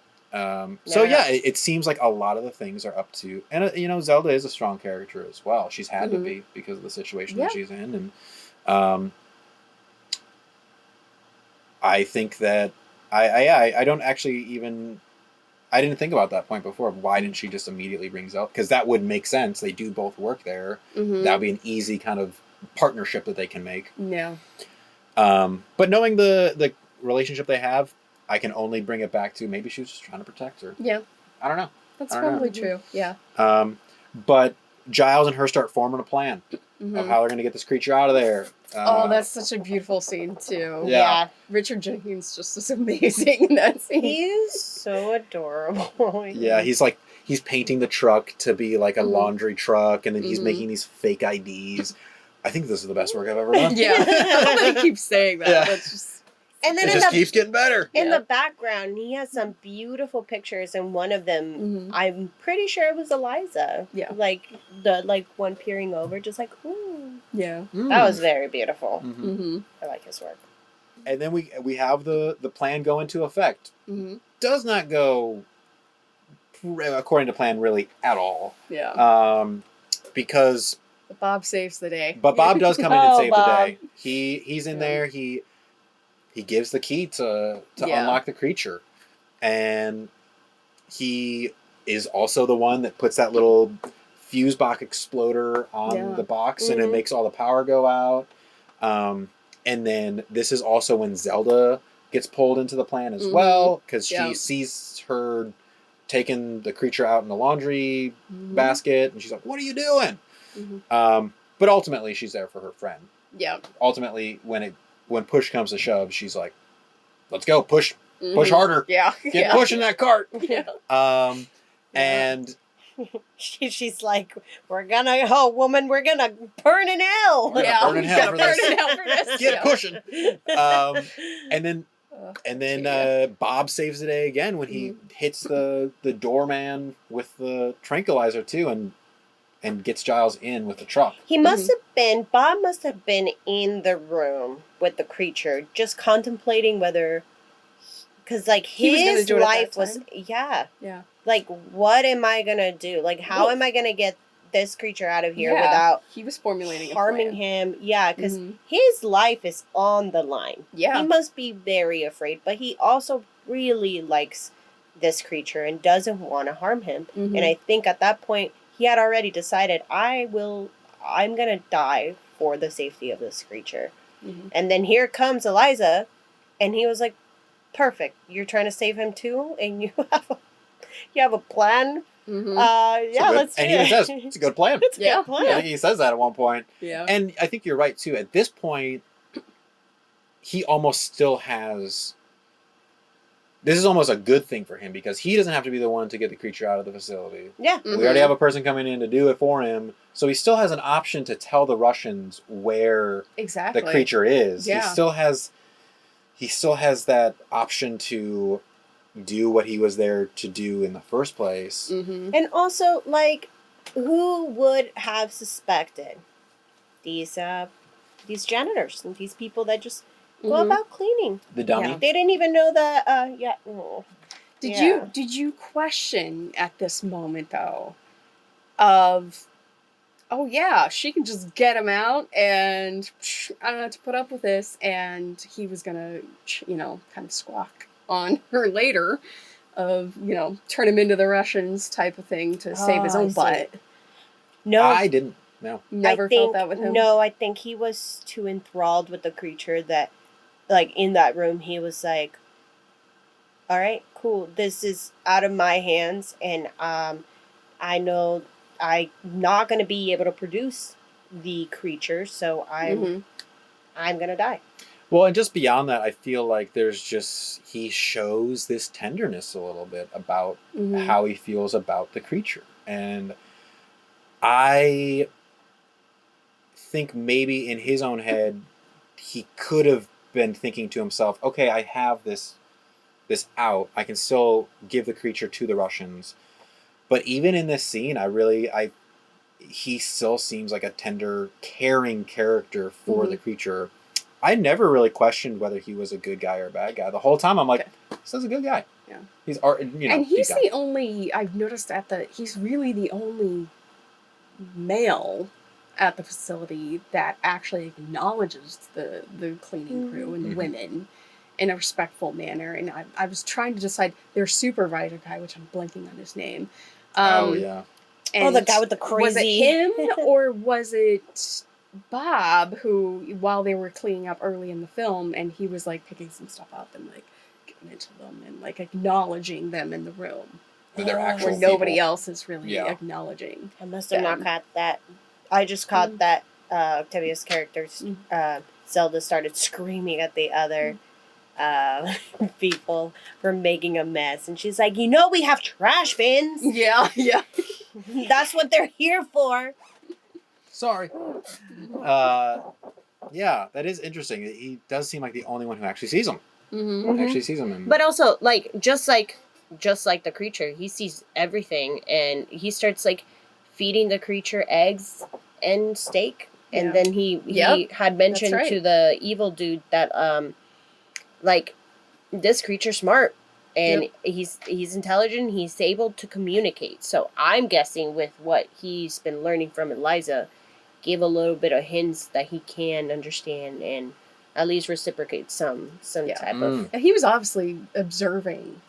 So No, yeah, no. it seems like a lot of the things are up to, and Zelda is a strong character as well. She's had to Mhm. be because of the situation Yeah. that she's in, and I think that I don't actually even. I didn't think about that point before. Why didn't she just immediately bring Zelda? Because that would make sense. They do both work there. Mhm. That would be an easy kind of partnership that they can make. Yeah. But knowing the relationship they have, I can only bring it back to maybe she was just trying to protect her. Yeah. I don't know. That's I don't know. probably true. Yeah. But Giles and her start forming a plan Mhm. of how they're going to get this creature out of there. Oh, that's such a beautiful scene too. Yeah. Richard Jenkins just is amazing in that scene. He's so adorable. Yeah, he's painting the truck to be like a Mhm. laundry truck, and then he's Mhm. making these fake IDs. I think this is the best work I've ever done. Yeah. I love that he keeps saying that. Yeah. That's just. And then It in just the keeps getting better. in Yeah. the background, he has some beautiful pictures, and one of them, Mhm. I'm pretty sure it was Eliza. Yeah. Like the one peering over, just like, ooh. Yeah. That was very beautiful. Mm-hmm. Mm-hmm. I like his work. And then we have the plan go into effect. Mm-hmm. Does not go according to plan really at all. Yeah. Because But Bob saves the day. but Bob does come in and Oh, save Bob. the day. He's in Yeah. there. He gives the key to Yeah. unlock the creature, and he is also the one that puts that little fuse box exploder on Yeah. the box, and it Mhm. makes all the power go out. And then this is also when Zelda gets pulled into the plan as Mhm. well, because Yeah. she sees her taking the creature out in the laundry Mhm. basket, and she's like, "What are you doing?" Mhm. But ultimately, she's there for her friend. Yeah. Ultimately, when push comes to shove, she's like, "Let's go, push Mhm. harder, Yeah. get Yeah. pushing that cart." Yeah. And She's like, we're gonna burn in hell. We're gonna Yeah. burn in hell Gotta for burn this. in hell for this. get Yeah. pushing. And then Yeah. Bob saves the day again when he Mhm. hits the doorman with the tranquilizer too, and gets Giles in with the truck. He must have been, Bob must have been in the room with the creature, just contemplating whether, because like He was gonna his do it at that life was, time. yeah, Yeah. like what am I gonna do? Like how Well- am I gonna get this creature out of here Yeah. without He was formulating harming a plan. him? Yeah, because Mhm. his life is on the line. Yeah. He must be very afraid, but he also really likes this creature and doesn't want to harm him. Mhm. And I think at that point he had already decided, I'm gonna die for the safety of this creature. Mhm. And then here comes Eliza, and he was like, perfect. You're trying to save him too, and you have a plan. Mhm. Yeah, let's do and it. he even says it's a good plan. It's a Yeah. good plan. I think he says that at one point. Yeah. And I think you're right too. At this point, he almost still has. This is almost a good thing for him because he doesn't have to be the one to get the creature out of the facility. Yeah. Mhm. We already have a person coming in to do it for him, so he still has an option to tell the Russians where Exactly. the creature is. Yeah. He still has that option to do what he was there to do in the first place. Mm-hmm. And also, like, who would have suspected these janitors and these people that just go Mhm. about cleaning? The dummy. Yeah. They didn't even know that. Yeah. Oh. Yeah. Did you question at this moment though, of, oh yeah, she can just get him out and I don't have to put up with this, and he was gonna, kind of squawk on her later, of turn him into the Russians type of thing to save his Oh, I own see. butt. No, I didn't. No. Never I think, felt that with him. No, I think he was too enthralled with the creature that, like, in that room, he was like, all right, cool. This is out of my hands, and I know I'm not going to be able to produce the creature, so Mhm. I'm going to die. Well, and just beyond that, I feel like he shows this tenderness a little bit about Mhm. how he feels about the creature. And I think maybe in his own head, he could have been thinking to himself, okay, I have this out. I can still give the creature to the Russians. But even in this scene, he still seems like a tender, caring character for the creature. I never really questioned whether he was a good guy or a bad guy. The whole time I'm like, this is a good guy. Yeah. He's and he's the only, I've noticed he's really the only male at the facility that actually acknowledges the cleaning crew and the women in a respectful manner. And I was trying to decide their supervisor guy, which I'm blanking on his name. The guy with the crazy... Was it him or was it Bob who, while they were cleaning up early in the film, and he was like picking some stuff up and like giving it to them and like acknowledging them in the room. They're actual where nobody people. else is really acknowledging. I must have not caught that. I just caught that Octavia's characters, Zelda started screaming at the other people for making a mess. And she's like, we have trash bins. Yeah. That's what they're here for. Sorry. Yeah, that is interesting. He does seem like the only one who actually sees him. Actually sees him. But also, just like the creature, he sees everything, and he starts feeding the creature eggs and steak. And then he had mentioned to the evil dude that this creature's smart, and he's intelligent. He's able to communicate. So I'm guessing with what he's been learning from Eliza, gave a little bit of hints that he can understand and at least reciprocate some type of. And he was obviously observing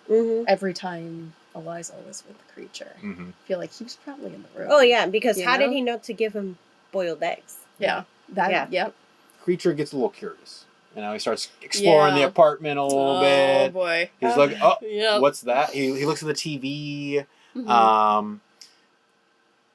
every time Eliza was with the creature. I feel like he was probably in the room. Oh yeah, because how did he know to give him boiled eggs? Yeah. Creature gets a little curious. He starts exploring the apartment a little bit. Oh boy. He's like, what's that? He looks at the TV.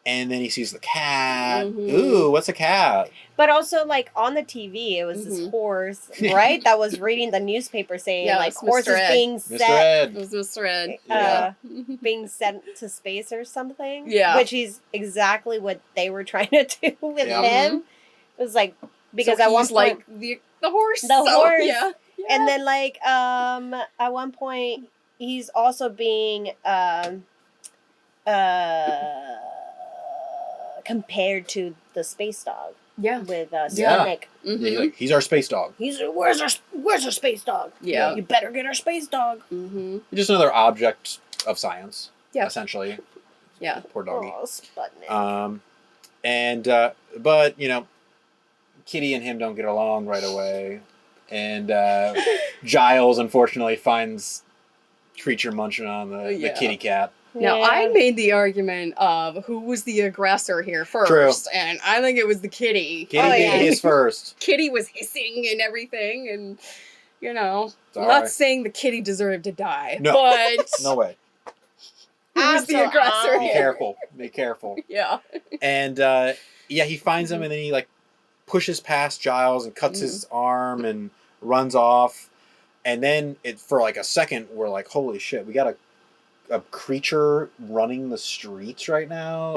And then he sees the cat. Ooh, what's a cat? But also, on the TV, it was this horse, right? That was reading the newspaper saying, horses being set. It was Mr. Ed. Being sent to space or something. Yeah. Which is exactly what they were trying to do with him. It was because so at one point... the horse. The horse. Yeah. And then, at one point, he's also being... compared to the space dog. Yeah. With Sputnik. He's our space dog. Where's our space dog? Yeah. You better get our space dog. Just another object of science. Yeah. Essentially. Yeah. Poor doggy. Oh, Sputnik. But Kitty and him don't get along right away. And Giles unfortunately finds creature munching on the kitty cat. Now, I made the argument of who was the aggressor here first, and I think it was the kitty. Kitty did his first. Kitty was hissing and everything, and, I'm not saying the kitty deserved to die, but... No way. Who was the aggressor here? Be careful. Yeah. And, he finds him, and then he, pushes past Giles and cuts his arm and runs off. And then, for a second, we're like, holy shit, we got a creature running the streets right now.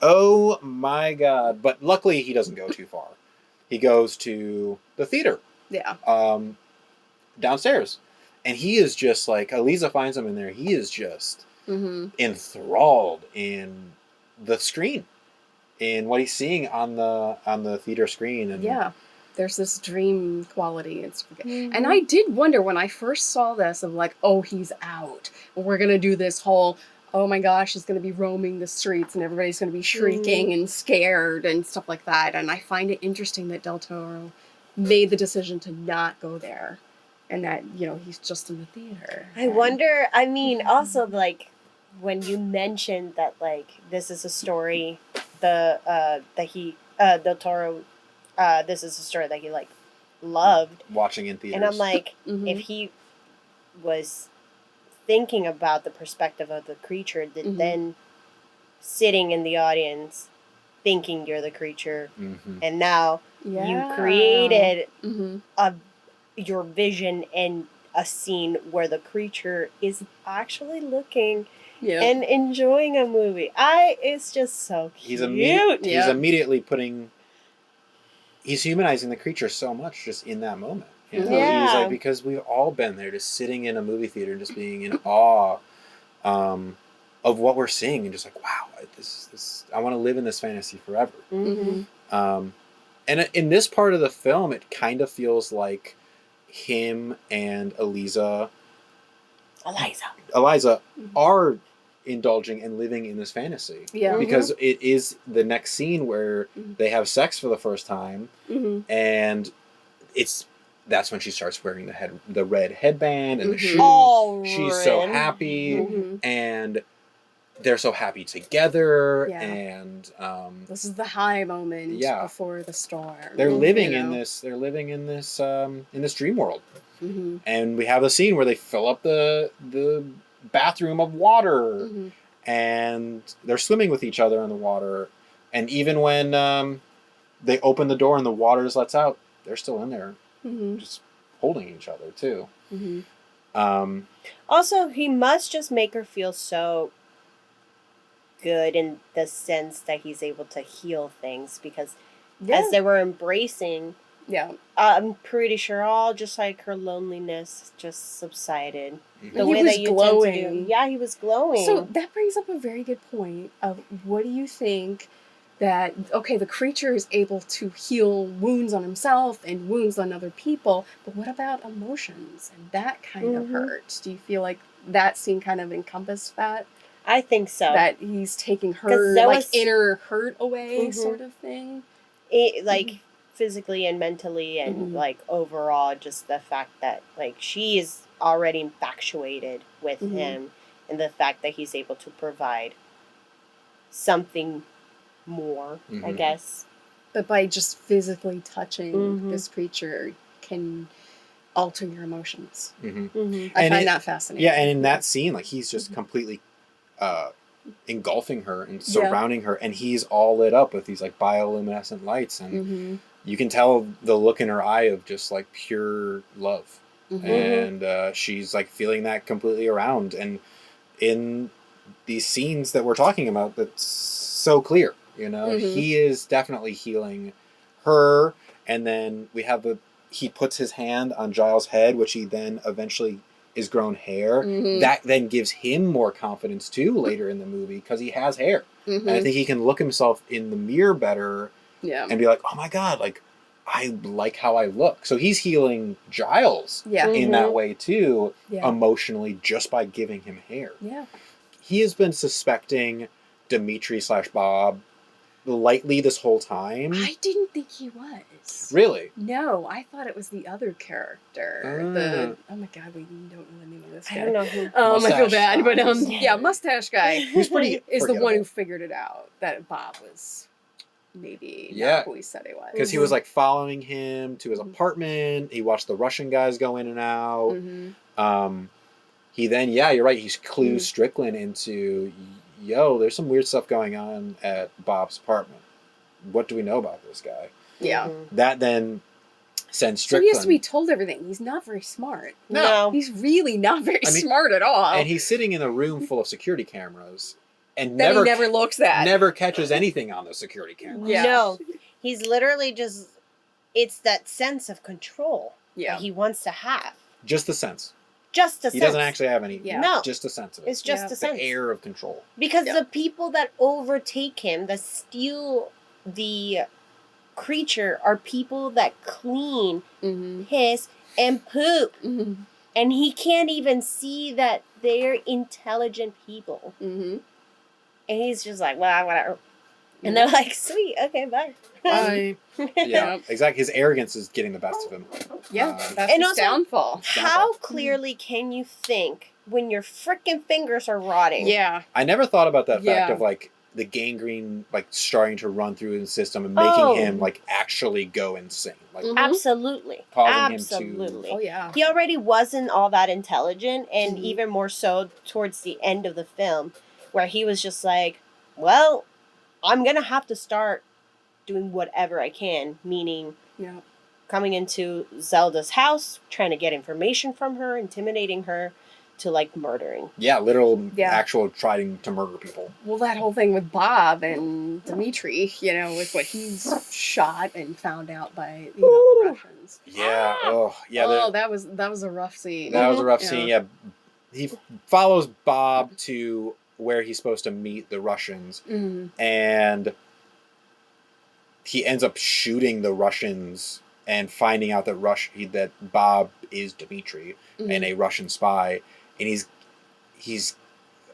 Oh my god. But luckily he doesn't go too far. He goes to the theater. Yeah. Downstairs. And he is just Eliza finds him in there. He is just enthralled in the screen. In what he's seeing on the theater screen. And there's this dream quality. And I did wonder when I first saw this of he's out. We're going to do this whole, oh my gosh, he's going to be roaming the streets and everybody's going to be shrieking and scared and stuff like that. And I find it interesting that Del Toro made the decision to not go there. And that, he's just in the theater. I wonder, also when you mentioned that this is a story, Del Toro, this is a story that he loved watching in theaters. And I'm like, if he was thinking about the perspective of the creature, then sitting in the audience thinking you're the creature, and now you created your vision and a scene where the creature is actually looking Yeah. and enjoying a movie. It's just so cute. He's immediately he's humanizing the creature so much just in that moment. You know? Yeah. He's like, because we've all been there, just sitting in a movie theater, just being in awe of what we're seeing, and just like, wow, this I want to live in this fantasy forever. Mm-hmm. And in this part of the film, it kind of feels like him and Eliza are indulging and living in this fantasy. Yeah. Because it is the next scene where they have sex for the first time, and that's when she starts wearing the red headband and the shoe. She's so happy, and they're so happy together, and this is the high moment before the storm. They're living in this. They're living in this dream world, and we have a scene where they fill up the bathroom of water, and they're swimming with each other in the water, and even when they open the door and the water just lets out, they're still in there, just holding each other too. Also, he must just make her feel so good in the sense that he's able to heal things, because as they were embracing, I'm pretty sure all just like her loneliness just subsided. The way that you glowing. Tend to do. Yeah, he was glowing. So that brings up a very good point of what do you think that, okay, the creature is able to heal wounds on himself and wounds on other people, but what about emotions and that kind of hurt? Do you feel like that scene kind of encompassed that? I think so. That he's taking her like inner hurt away, sort of thing. Physically and mentally, and like overall, just the fact that like she is already infatuated with him, and the fact that he's able to provide something more, I guess. But by just physically touching this creature can alter your emotions. I find that fascinating. Yeah, and in that scene, like he's just completely engulfing her and surrounding her, and he's all lit up with these like bioluminescent lights, and you can tell the look in her eye of just like pure love, and she's like feeling that completely around, and in these scenes that we're talking about, that's so clear, you know. He is definitely healing her, and then we have he puts his hand on Giles' head, which he then eventually is grown hair. That then gives him more confidence too later in the movie, because he has hair, and I think he can look himself in the mirror better and be like, oh my god, like I like how I look. So he's healing Giles in that way too, emotionally, just by giving him hair. He has been suspecting Dimitri/Bob lightly this whole time. I didn't think he was. Really? No, I thought it was the other character. Oh my god, we don't know the name of this guy. I don't know who. I feel bad, but mustache guy who's pretty is the one who figured it out that Bob was maybe not who he said he was. Because he was like following him to his apartment. He watched the Russian guys go in and out. He then, you're right, he clues Strickland into, there's some weird stuff going on at Bob's apartment. What do we know about this guy? That then sends Strickland. So he has to be told everything. He's not very smart. No. He's really not very smart at all. And he's sitting in a room full of security cameras and he never looks at. Never catches anything on the security cameras. Yeah. No. He's literally just, it's that sense of control that he wants to have. Just the sense. He doesn't actually have any. No. Just a sense of it. It's just a sense. The air of control. Because the people that overtake him, that steal the creature, are people that clean, piss, and poop. And he can't even see that they're intelligent people. And he's just like, well, whatever. And they're like, sweet, okay, bye. Bye. Exactly. His arrogance is getting the best of him. That's his downfall. How clearly can you think when your freaking fingers are rotting? I never thought about that fact of like the gangrene like starting to run through the system and making him like actually go insane. Like Absolutely. Causing him to... Oh yeah. He already wasn't all that intelligent, and even more so towards the end of the film, where he was just like, well, I'm gonna have to start doing whatever I can, meaning coming into Zelda's house, trying to get information from her, intimidating her, to like murdering. Yeah, literal, Yeah. actual trying to murder people. Well, that whole thing with Bob and Dimitri, with what he's shot and found out by the Russians. Yeah. Oh, yeah. Oh, that was a rough scene. That was a rough Yeah. scene. Yeah, he follows Bob to where he's supposed to meet the Russians, and he ends up shooting the Russians and finding out that Bob is Dimitri and a Russian spy, and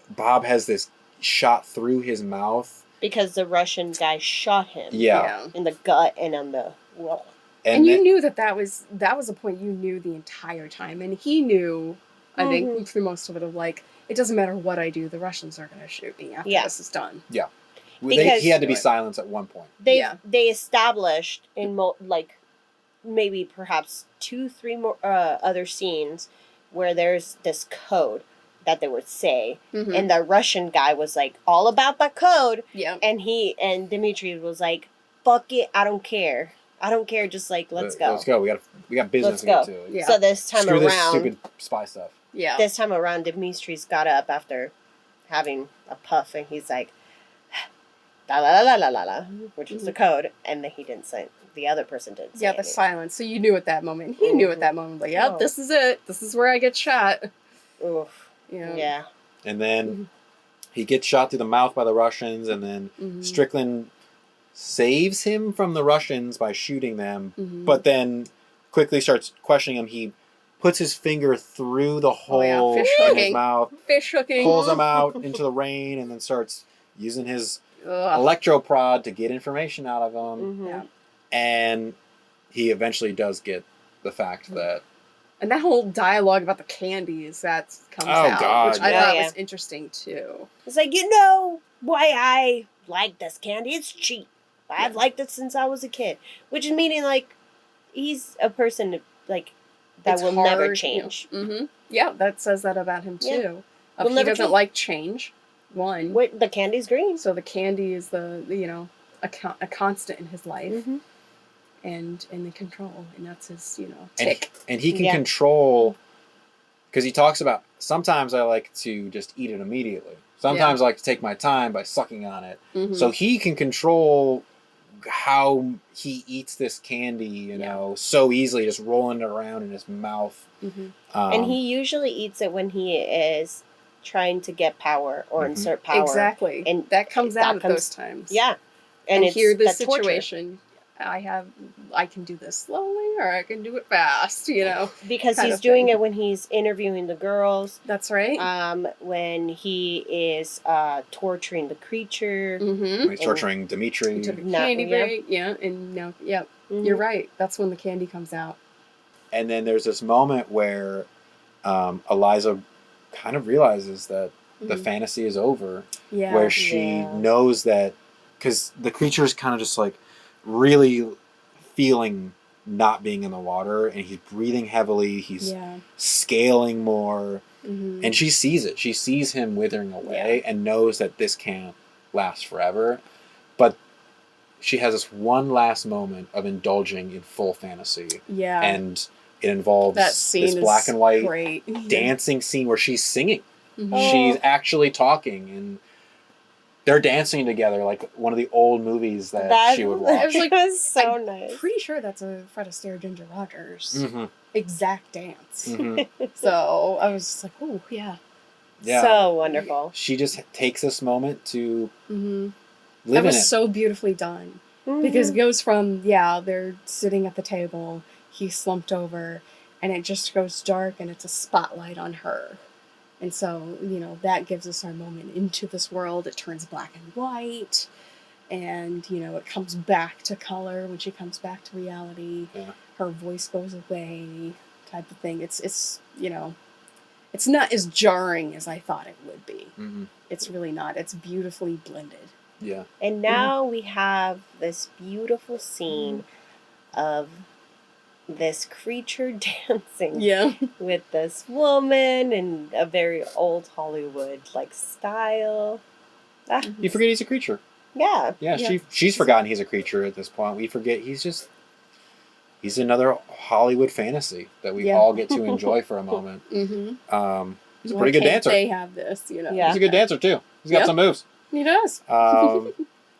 Bob has this shot through his mouth Because the Russian guy shot him. Yeah. In the gut and on the well. And you knew that was a point you knew the entire time, and he knew, I think, through most of it, of like, it doesn't matter what I do, the Russians are going to shoot me after this is done. Yeah. Because he had to be silenced at one point. They established in like maybe perhaps 2-3 more other scenes where there's this code that they would say, and the Russian guy was like all about the code, and Dimitri was like, "Fuck it, I don't care, just like let's go, we got business to get to." Yeah. So this time Screw around, this stupid spy stuff. Yeah. This time around, Dimitri's got up after having a puff, and he's like, la la la la la la, which is the code, and then he didn't say. The other person didn't say the silence. So you knew at that moment. He knew at that moment, like, yep, this is it. This is where I get shot. Oof. Yeah. And then he gets shot through the mouth by the Russians, and then Strickland saves him from the Russians by shooting them, but then quickly starts questioning him. He puts his finger through the hole in his mouth, pulls him out into the rain, and then starts using his electroprod to get information out of him. And he eventually does get the fact that... And that whole dialogue about the candies that comes out, which I thought was interesting too. It's like, you know why I like this candy? It's cheap. I've liked it since I was a kid. Which is meaning, like, he's a person, like, that will never change. Yeah, that says that about him too. He doesn't like change. One. The candy's green. So the candy is a constant in his life. And the control, and that's his, tick. And he can control, because he talks about, sometimes I like to just eat it immediately. Sometimes I like to take my time by sucking on it. So he can control how he eats this candy, so easily, just rolling it around in his mouth. And he usually eats it when he is trying to get power or insert power. Exactly. And that comes out at those times. Yeah. And here, this situation... I can do this slowly or I can do it fast, Because he's doing it when he's interviewing the girls. That's right. When he is torturing the creature. When he's torturing Dimitri. Candy break, and now, you're right. That's when the candy comes out. And then there's this moment where Eliza kind of realizes that the fantasy is over. Yeah. Where she knows that, because the creature is kind of just like, really feeling not being in the water, and he's breathing heavily, he's scaling more, and she sees it. She sees him withering away and knows that this can't last forever. But she has this one last moment of indulging in full fantasy. Yeah. And it involves this black and white dancing scene where she's singing. She's actually talking, and they're dancing together like one of the old movies that she would watch. It was so nice. I'm pretty sure that's a Fred Astaire, Ginger Rogers exact dance. So I was just like, oh, yeah. So wonderful. She just takes this moment to live in it. That was so beautifully done. Because it goes from, they're sitting at the table, he's slumped over, and it just goes dark and it's a spotlight on her. And so, that gives us our moment into this world. It turns black and white. And, it comes back to color when she comes back to reality. Yeah. Her voice goes away, type of thing. It's not as jarring as I thought it would be. It's really not. It's beautifully blended. Yeah. And now we have this beautiful scene of this creature dancing with this woman in a very old Hollywood style. You forget he's a creature. Yeah. She's forgotten he's a creature at this point. We forget he's another Hollywood fantasy that we all get to enjoy for a moment. He's a Why pretty good can't dancer. they have this, you know? Yeah. He's a good dancer too. He's got Yep. some moves. He does.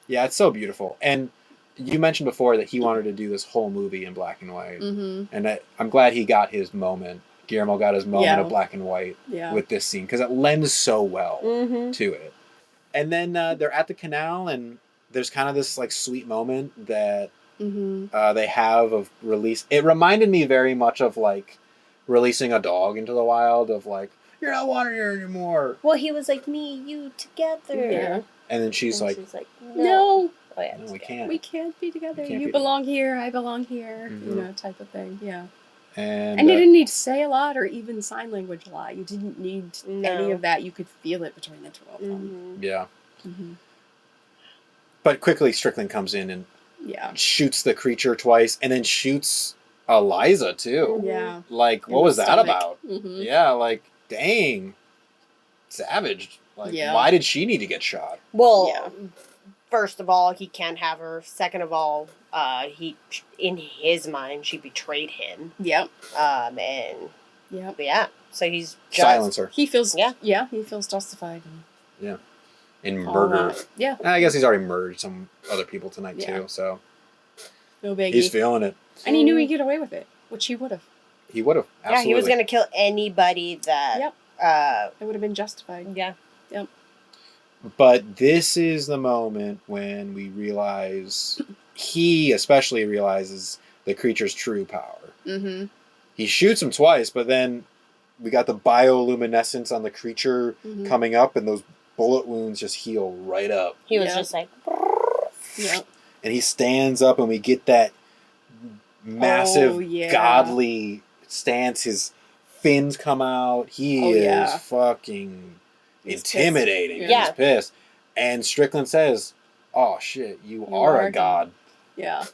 Yeah, it's so beautiful. And you mentioned before that he wanted to do this whole movie in black and white, and I'm glad he got his moment. Guillermo got his moment of black and white with this scene because it lends so well to it. And then they're at the canal, and there's kind of this like sweet moment that they have of release. It reminded me very much of like releasing a dog into the wild. Of like, you're not wanted here anymore. Well, he was like, me, you, together. Yeah. And then she's like, no. Oh, yeah, no, we can't. We can't be together. We can't You be belong here. I belong here. You know, type of thing. Yeah. And you didn't need to say a lot or even sign language a lot. You didn't need any of that. You could feel it between the two of them. Yeah. But quickly, Strickland comes in and shoots the creature twice, and then shoots Eliza too. Yeah. Like, what was that about? Yeah, like, dang, savage. Like, why did she need to get shot? Well, first of all, he can't have her. Second of all, he, in his mind, she betrayed him. Yep. And so he's just Silencer. He feels he feels justified. Yeah. In murder. Yeah. I guess he's already murdered some other people tonight too, so no biggie. he's feeling it. And he knew he'd get away with it, which he would have. He would have. Yeah, he was gonna kill anybody that it would have been justified. Yeah. Yep. But this is the moment when we realize, he especially realizes the creature's true power. He shoots him twice, but then we got the bioluminescence on the creature coming up, and those bullet wounds just heal right up. He was just like, and he stands up, and we get that massive, godly stance. His fins come out. He is fucking intimidating. Pissed. He's pissed. And Strickland says, "Oh shit, you are a god." Yeah.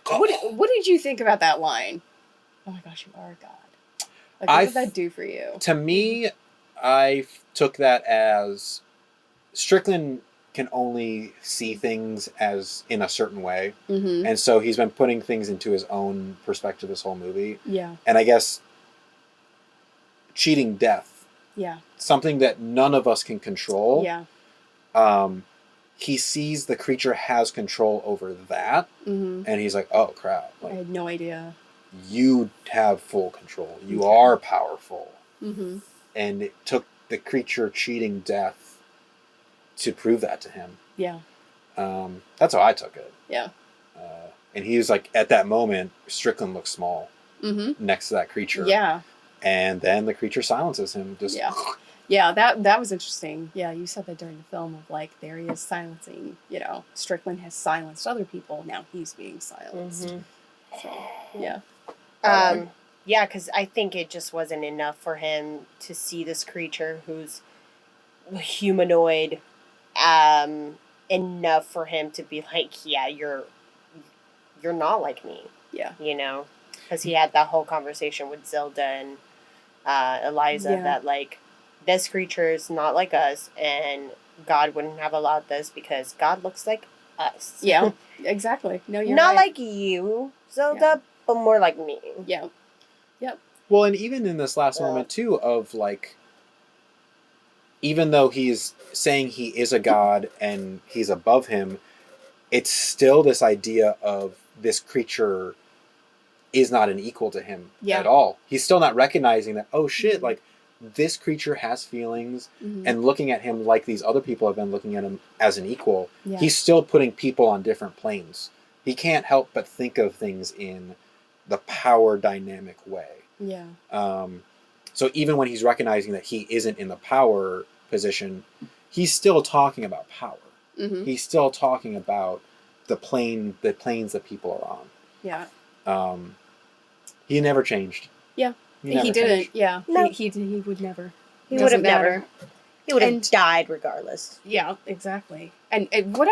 What did you think about that line? Oh my gosh, you are a god. Like, what did that do for you? To me, I took that as Strickland can only see things as in a certain way, and so he's been putting things into his own perspective this whole movie. Yeah. And I guess cheating death. Yeah. Something that none of us can control. Yeah. He sees the creature has control over that, and he's like, "Oh crap! Like, I had no idea. You have full control. You are powerful." Mm-hmm. And it took the creature cheating death to prove that to him. Yeah. That's how I took it. Yeah. And he was like, at that moment, Strickland looks small next to that creature. Yeah. And then the creature silences him. Just yeah. That was interesting. Yeah, you said that during the film of like there he is silencing. You know, Strickland has silenced other people. Now he's being silenced. So, yeah. Yeah, because I think it just wasn't enough for him to see this creature who's humanoid, enough for him to be like, yeah, you're not like me. Yeah. You know? Because he had that whole conversation with Zelda and Eliza that, like, this creature is not like us, and God wouldn't have allowed this because God looks like us. Yeah, exactly. No, you're not right. like you, Zelda, but more like me. Yeah. Yep. Well, and even in this last moment, too, of, like, even though he's saying he is a god and he's above him, it's still this idea of this creature is not an equal to him at all. He's still not recognizing that, oh shit, like, this creature has feelings, and looking at him like these other people have been looking at him as an equal. Yeah. He's still putting people on different planes. He can't help but think of things in the power dynamic way. Yeah. So even when he's recognizing that he isn't in the power position, he's still talking about power. He's still talking about the planes that people are on. Yeah. He never changed. Yeah. He didn't. Changed. Yeah. No. He would never. He would have never. He would have died regardless. Yeah, exactly. And what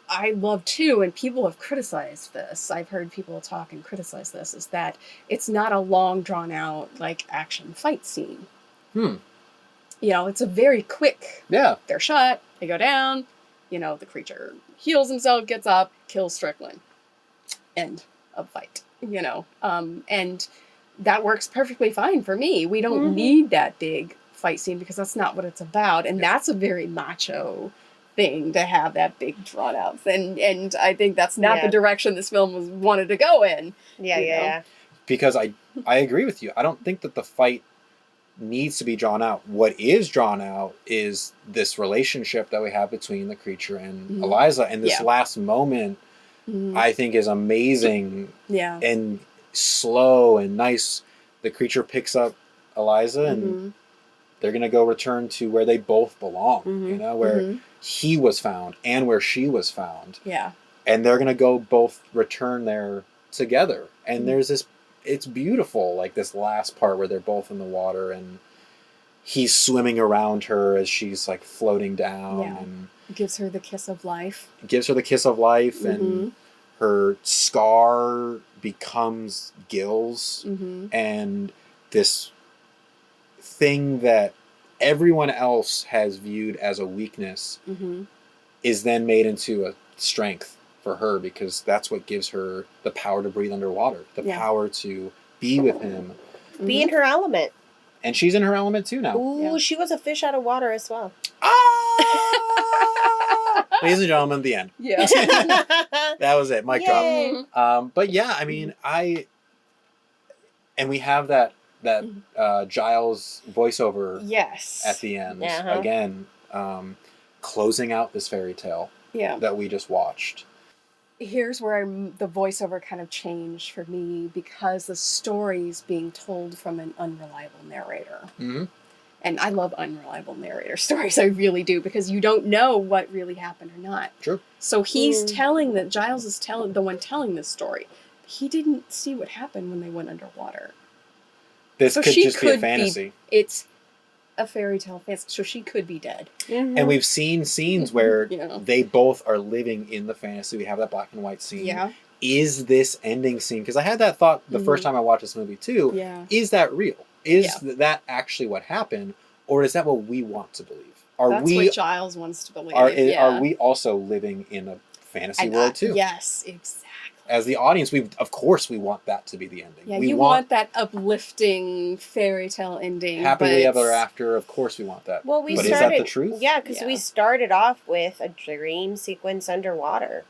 I love too, and people have criticized this, I've heard people talk and criticize this, is that it's not a long drawn out like action fight scene. You know, it's a very quick. Yeah. They're shot, they go down, you know, the creature heals himself, gets up, kills Strickland. End of fight. You know. And that works perfectly fine for me. We don't need that big fight scene because that's not what it's about, and that's a very macho thing to have that big drawn out, and I think that's not the direction this film was wanted to go in. Yeah. Because I agree with you. I don't think that the fight needs to be drawn out. What is drawn out is this relationship that we have between the creature and Eliza, and this last moment I think is amazing. Yeah. And slow and nice. The creature picks up Eliza and they're going to go return to where they both belong, you know, where he was found and where she was found. Yeah. And they're going to go both return there together. And there's this, it's beautiful, like this last part where they're both in the water and he's swimming around her as she's like floating down and gives her the kiss of life. And her scar becomes gills and this thing that everyone else has viewed as a weakness is then made into a strength for her, because that's what gives her the power to breathe underwater, the power to be with him. Be in her element. And she's in her element too now. Ooh, she was a fish out of water as well. Ladies and gentlemen, the end. Yeah. That was it. Mic drop. But yeah, I mean, and we have that Giles voiceover at the end again, closing out this fairy tale that we just watched. Here's where the voiceover kind of changed for me, because the story's being told from an unreliable narrator. And I love unreliable narrator stories, I really do, because you don't know what really happened or not. True. So he's telling that Giles is the one telling this story. He didn't see what happened when they went underwater. This could just be a fantasy. It's a fairy tale fantasy, so she could be dead. And we've seen scenes where they both are living in the fantasy. We have that black and white scene. Yeah. Is this ending scene? Because I had that thought the first time I watched this movie too. Yeah. Is that real? Is that actually what happened? Or is that what we want to believe? That's what Giles wants to believe. Are we also living in a fantasy world too? Yes, exactly. As the audience, of course we want that to be the ending. Yeah, you want that uplifting fairy tale ending. Happily ever after, of course we want that. Well, but is that the truth? Yeah, because we started off with a dream sequence underwater.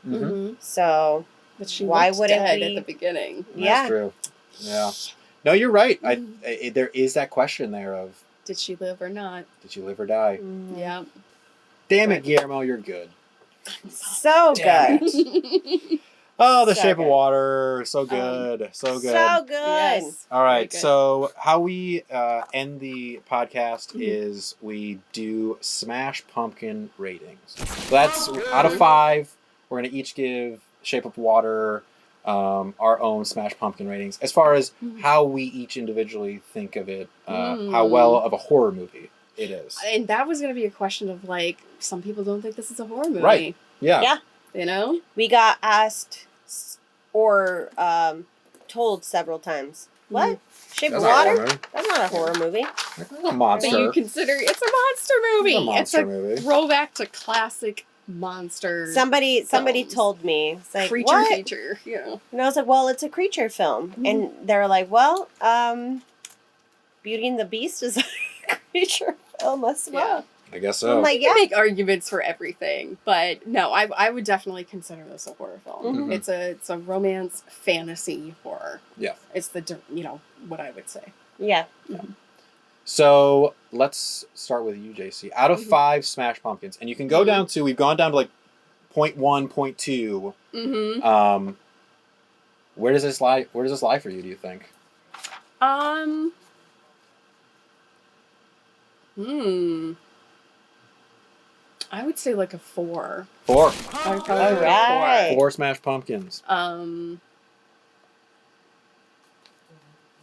So but she why wouldn't dead we at the beginning? That's true. Yeah. No, you're right. There is that question there of, did she live or not? Did she live or die? Yeah. Damn it, Guillermo, you're good. So good. Oh, The Shape of Water. So good. So good. So good. Yes. All right. So how we end the podcast is we do Smash Pumpkin ratings. So that's out of 5. We're going to each give Shape of Water our own Smash Pumpkin ratings as far as how we each individually think of it, how well of a horror movie it is. And that was going to be a question of, like, some people don't think this is a horror movie. Right. Yeah. Yeah. You know? We got asked or told several times, what? Shape of Water? That's not a horror movie. That's a monster. But you consider it's a monster movie. It's a monster movie. Throwback to classic monster. Somebody films. told me, it's like, creature what? feature. Yeah. And I was like, well, it's a creature film. And they were like, well, Beauty and the Beast is a creature film as well. I guess so. I'm like, You can make arguments for everything, but no, I would definitely consider this a horror film. It's a romance fantasy horror. Yeah. It's what I would say. Yeah. So let's start with you, JC. Out of 5 Smash Pumpkins, and you can go down to, we've gone down to like 0.1, 0.2. Where does this lie for you, do you think? I would say like a 4. 4. I would probably All go right. 4 Smash Pumpkins. 4.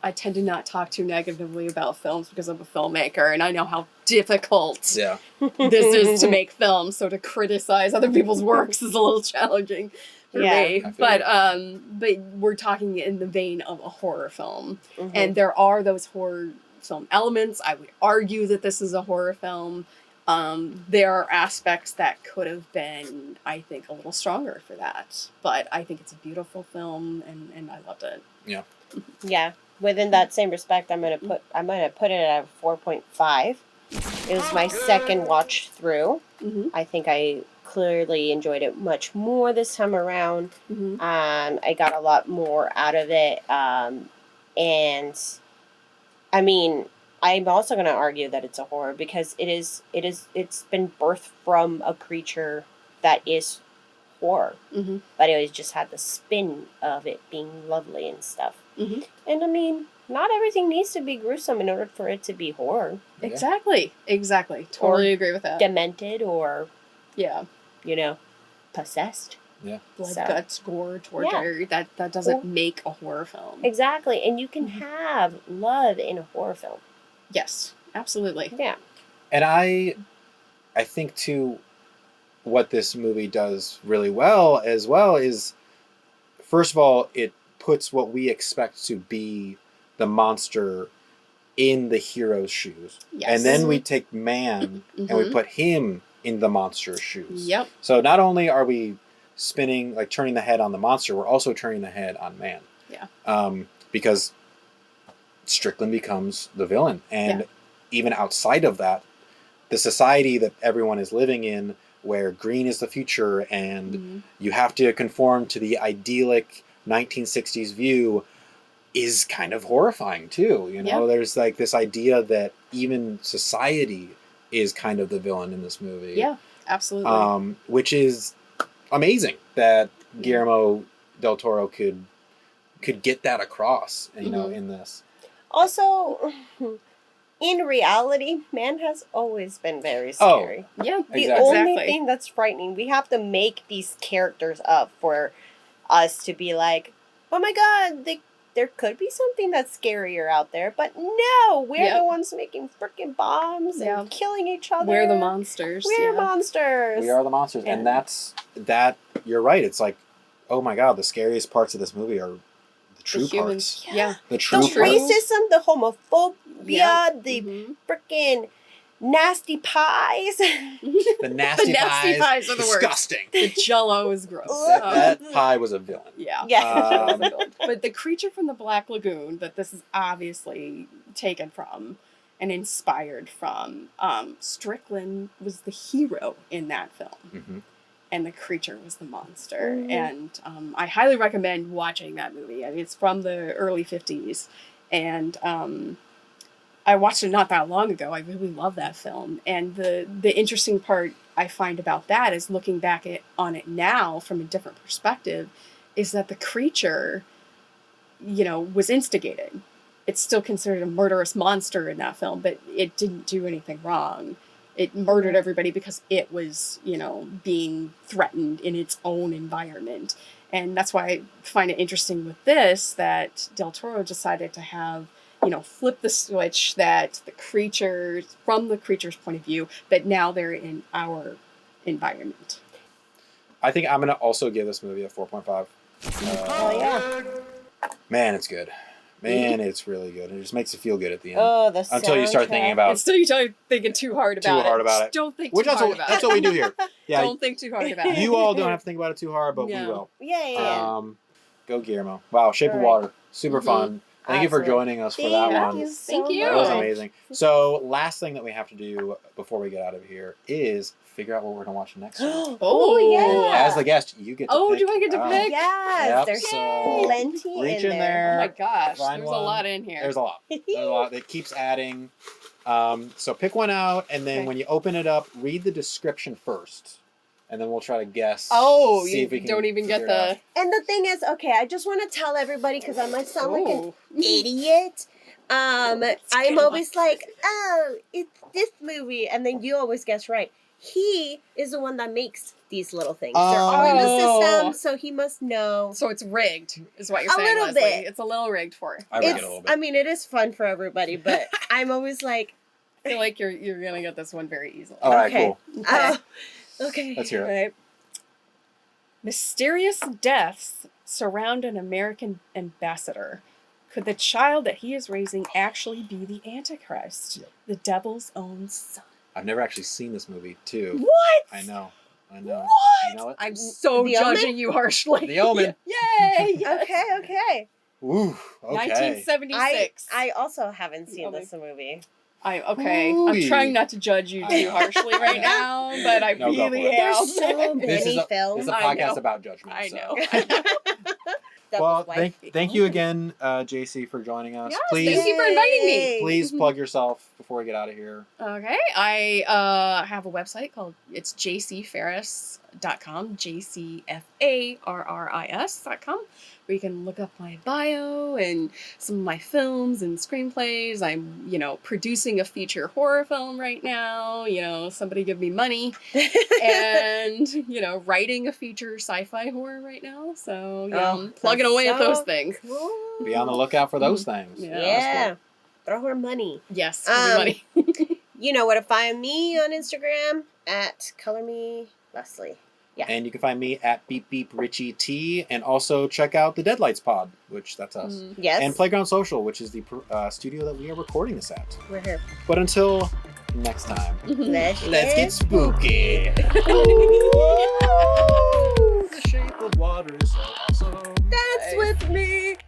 I tend to not talk too negatively about films because I'm a filmmaker, and I know how difficult this is to make films. So to criticize other people's works is a little challenging for me. But we're talking in the vein of a horror film, and there are those horror film elements. I would argue that this is a horror film. There are aspects that could have been, I think, a little stronger for that. But I think it's a beautiful film, and I loved it. Yeah. Within that same respect, I'm gonna put it at a 4.5. It was my second watch through. Mm-hmm. I think I clearly enjoyed it much more this time around. Mm-hmm. I got a lot more out of it. And I mean, I'm also going to argue that it's a horror because it's been birthed from a creature that is horror. Mm-hmm. But it just had the spin of it being lovely and stuff. Mm-hmm. And I mean, not everything needs to be gruesome in order for it to be horror. Yeah. Exactly. Totally agree with that. Demented or, Yeah. Possessed. Yeah. Blood, So- guts, gore, torture. That doesn't make a horror film. Exactly. And you can Mhm. have love in a horror film. Yes, absolutely. Yeah. And I think too, what this movie does really well as well is, first of all, it puts what we expect to be the monster in the hero's shoes. Yes. And then we take man and we Mhm. put him in the monster's shoes. Yep. So not only are we turning the head on the monster, we're also turning the head on man. Yeah. Because Strickland becomes the villain. And Yeah. even outside of that, the society that everyone is living in, where green is the future and Mhm. you have to conform to the idyllic 1960s view, is kind of horrifying too. Yeah. There's like this idea that even society is kind of the villain in this movie. Yeah, absolutely. Which is amazing that Yeah. Guillermo del Toro could get that across, Mhm. in this. Also, in reality, man has always been very Oh. scary. Yeah, The Exactly. only thing that's frightening, we have to make these characters up for us to be like, oh my god, there could be something that's scarier out there. But no, we're Yep. the ones making freaking bombs Yeah. and killing each other. We're the monsters. We're yeah. monsters. We are the monsters. And that, you're right. It's like, oh my god, the scariest parts of this movie are the true humans. parts. Yeah. The The true parts. racism, the homophobia, Yeah. the Mhm. freaking nasty pies. The nasty, The nasty pies are the worst. disgusting. The Jello is gross. That pie was a villain. Yeah. Yeah. But the creature from the Black Lagoon that this is obviously taken from and inspired from, Strickland was the hero in that film. Mm-hmm. And the creature was the monster. Mhm. And I highly recommend watching that movie. I mean, it's from the early 50s. And I watched it not that long ago. I really love that film. And the interesting part I find about that is looking back on it now from a different perspective, is that the creature, was instigated. It's still considered a murderous monster in that film, but it didn't do anything wrong. It murdered everybody because it was, being threatened in its own environment. And that's why I find it interesting with this, that Del Toro decided to have, flip the switch, that from the creature's point of view, but now they're in our environment. I think I'm going to also give this movie a 4.5. Oh, yeah. Man, it's good. Man, it's really good. It just makes you feel good at the end. Oh, the Until you start thinking soundtrack. about... Until you start thinking too hard about it. Just don't think too that's hard what, about that's it. what we do here. Yeah, Don't think too hard about it. you all don't have to think about it too hard, but we No. will. Yeah. Go Guillermo. Wow, Shape of All right. Water. Super Mhm. fun. Thank you for Absolutely. joining us for Thank that one. you Thank so you. That was much. amazing. So, last thing that we have to do before we get out of here is figure out what we're going to watch next week. Oh, yeah. As the guest, you get to Oh, pick. do I get to pick? Yes, Yep, there's so plenty reach in in there. Oh my gosh, Find there's one. a lot in here. There's a lot. There's a lot. It keeps adding. So pick one out, and then Okay. when you open it up, read the description first, and then we'll try to guess. Oh, see you if we can don't even get figure it out. the... And the thing is, okay, I just want to tell everybody because I might sound like an Oh. idiot. I'm kinda always like, oh, it's this movie, and then you always guess right. He is the one that makes these little things. They're all in the Oh. system, so he must know. So it's rigged, is what you're A saying, little Leslie. bit. It's a little rigged for. I read It's, it a little bit. I mean, it is fun for everybody, but I'm always like, I feel like you're gonna get this one very easily. All right, okay. cool. oh, okay. Let's hear it. Right. Mysterious deaths surround an American ambassador. Could the child that he is raising actually be the Antichrist, Yep. the devil's own son? I've never actually seen this movie, too. What? I know. What? You know it? I'm so The Omen? judging you harshly. The Omen. Yay! Yes. Okay. Ooh, okay. 1976. I also haven't seen Oh my- this movie. Ooh. I'm trying not to judge you too harshly right now, but I No, go really for it. am. There's so This is many a films. this is a I podcast know. about judgment. I so. know. Well, Devil's wife. thank you again, JC, for joining us. Yes, Please, thank you for inviting me. Yay. please plug yourself before we get out of here. Okay, I have a website called jcfarris.com, jcfarris.com, where you can look up my bio and some of my films and screenplays. I'm, producing a feature horror film right now. Somebody give me money, and writing a feature sci-fi horror right now. So I'm plugging away at those things. Cool. Be on the lookout for those things. Yeah. Yeah. Throw her money. Yes, give me money. You know where to find me on Instagram at ColorMeLeslie. Yeah. And you can find me at Beep Beep Richie T, and also check out the Deadlights Pod, which that's us, Yes. and Playground Social, which is the studio that we are recording this at. We're here. But until next time, Let's get spooky. The shape of water is so awesome. Dance with me.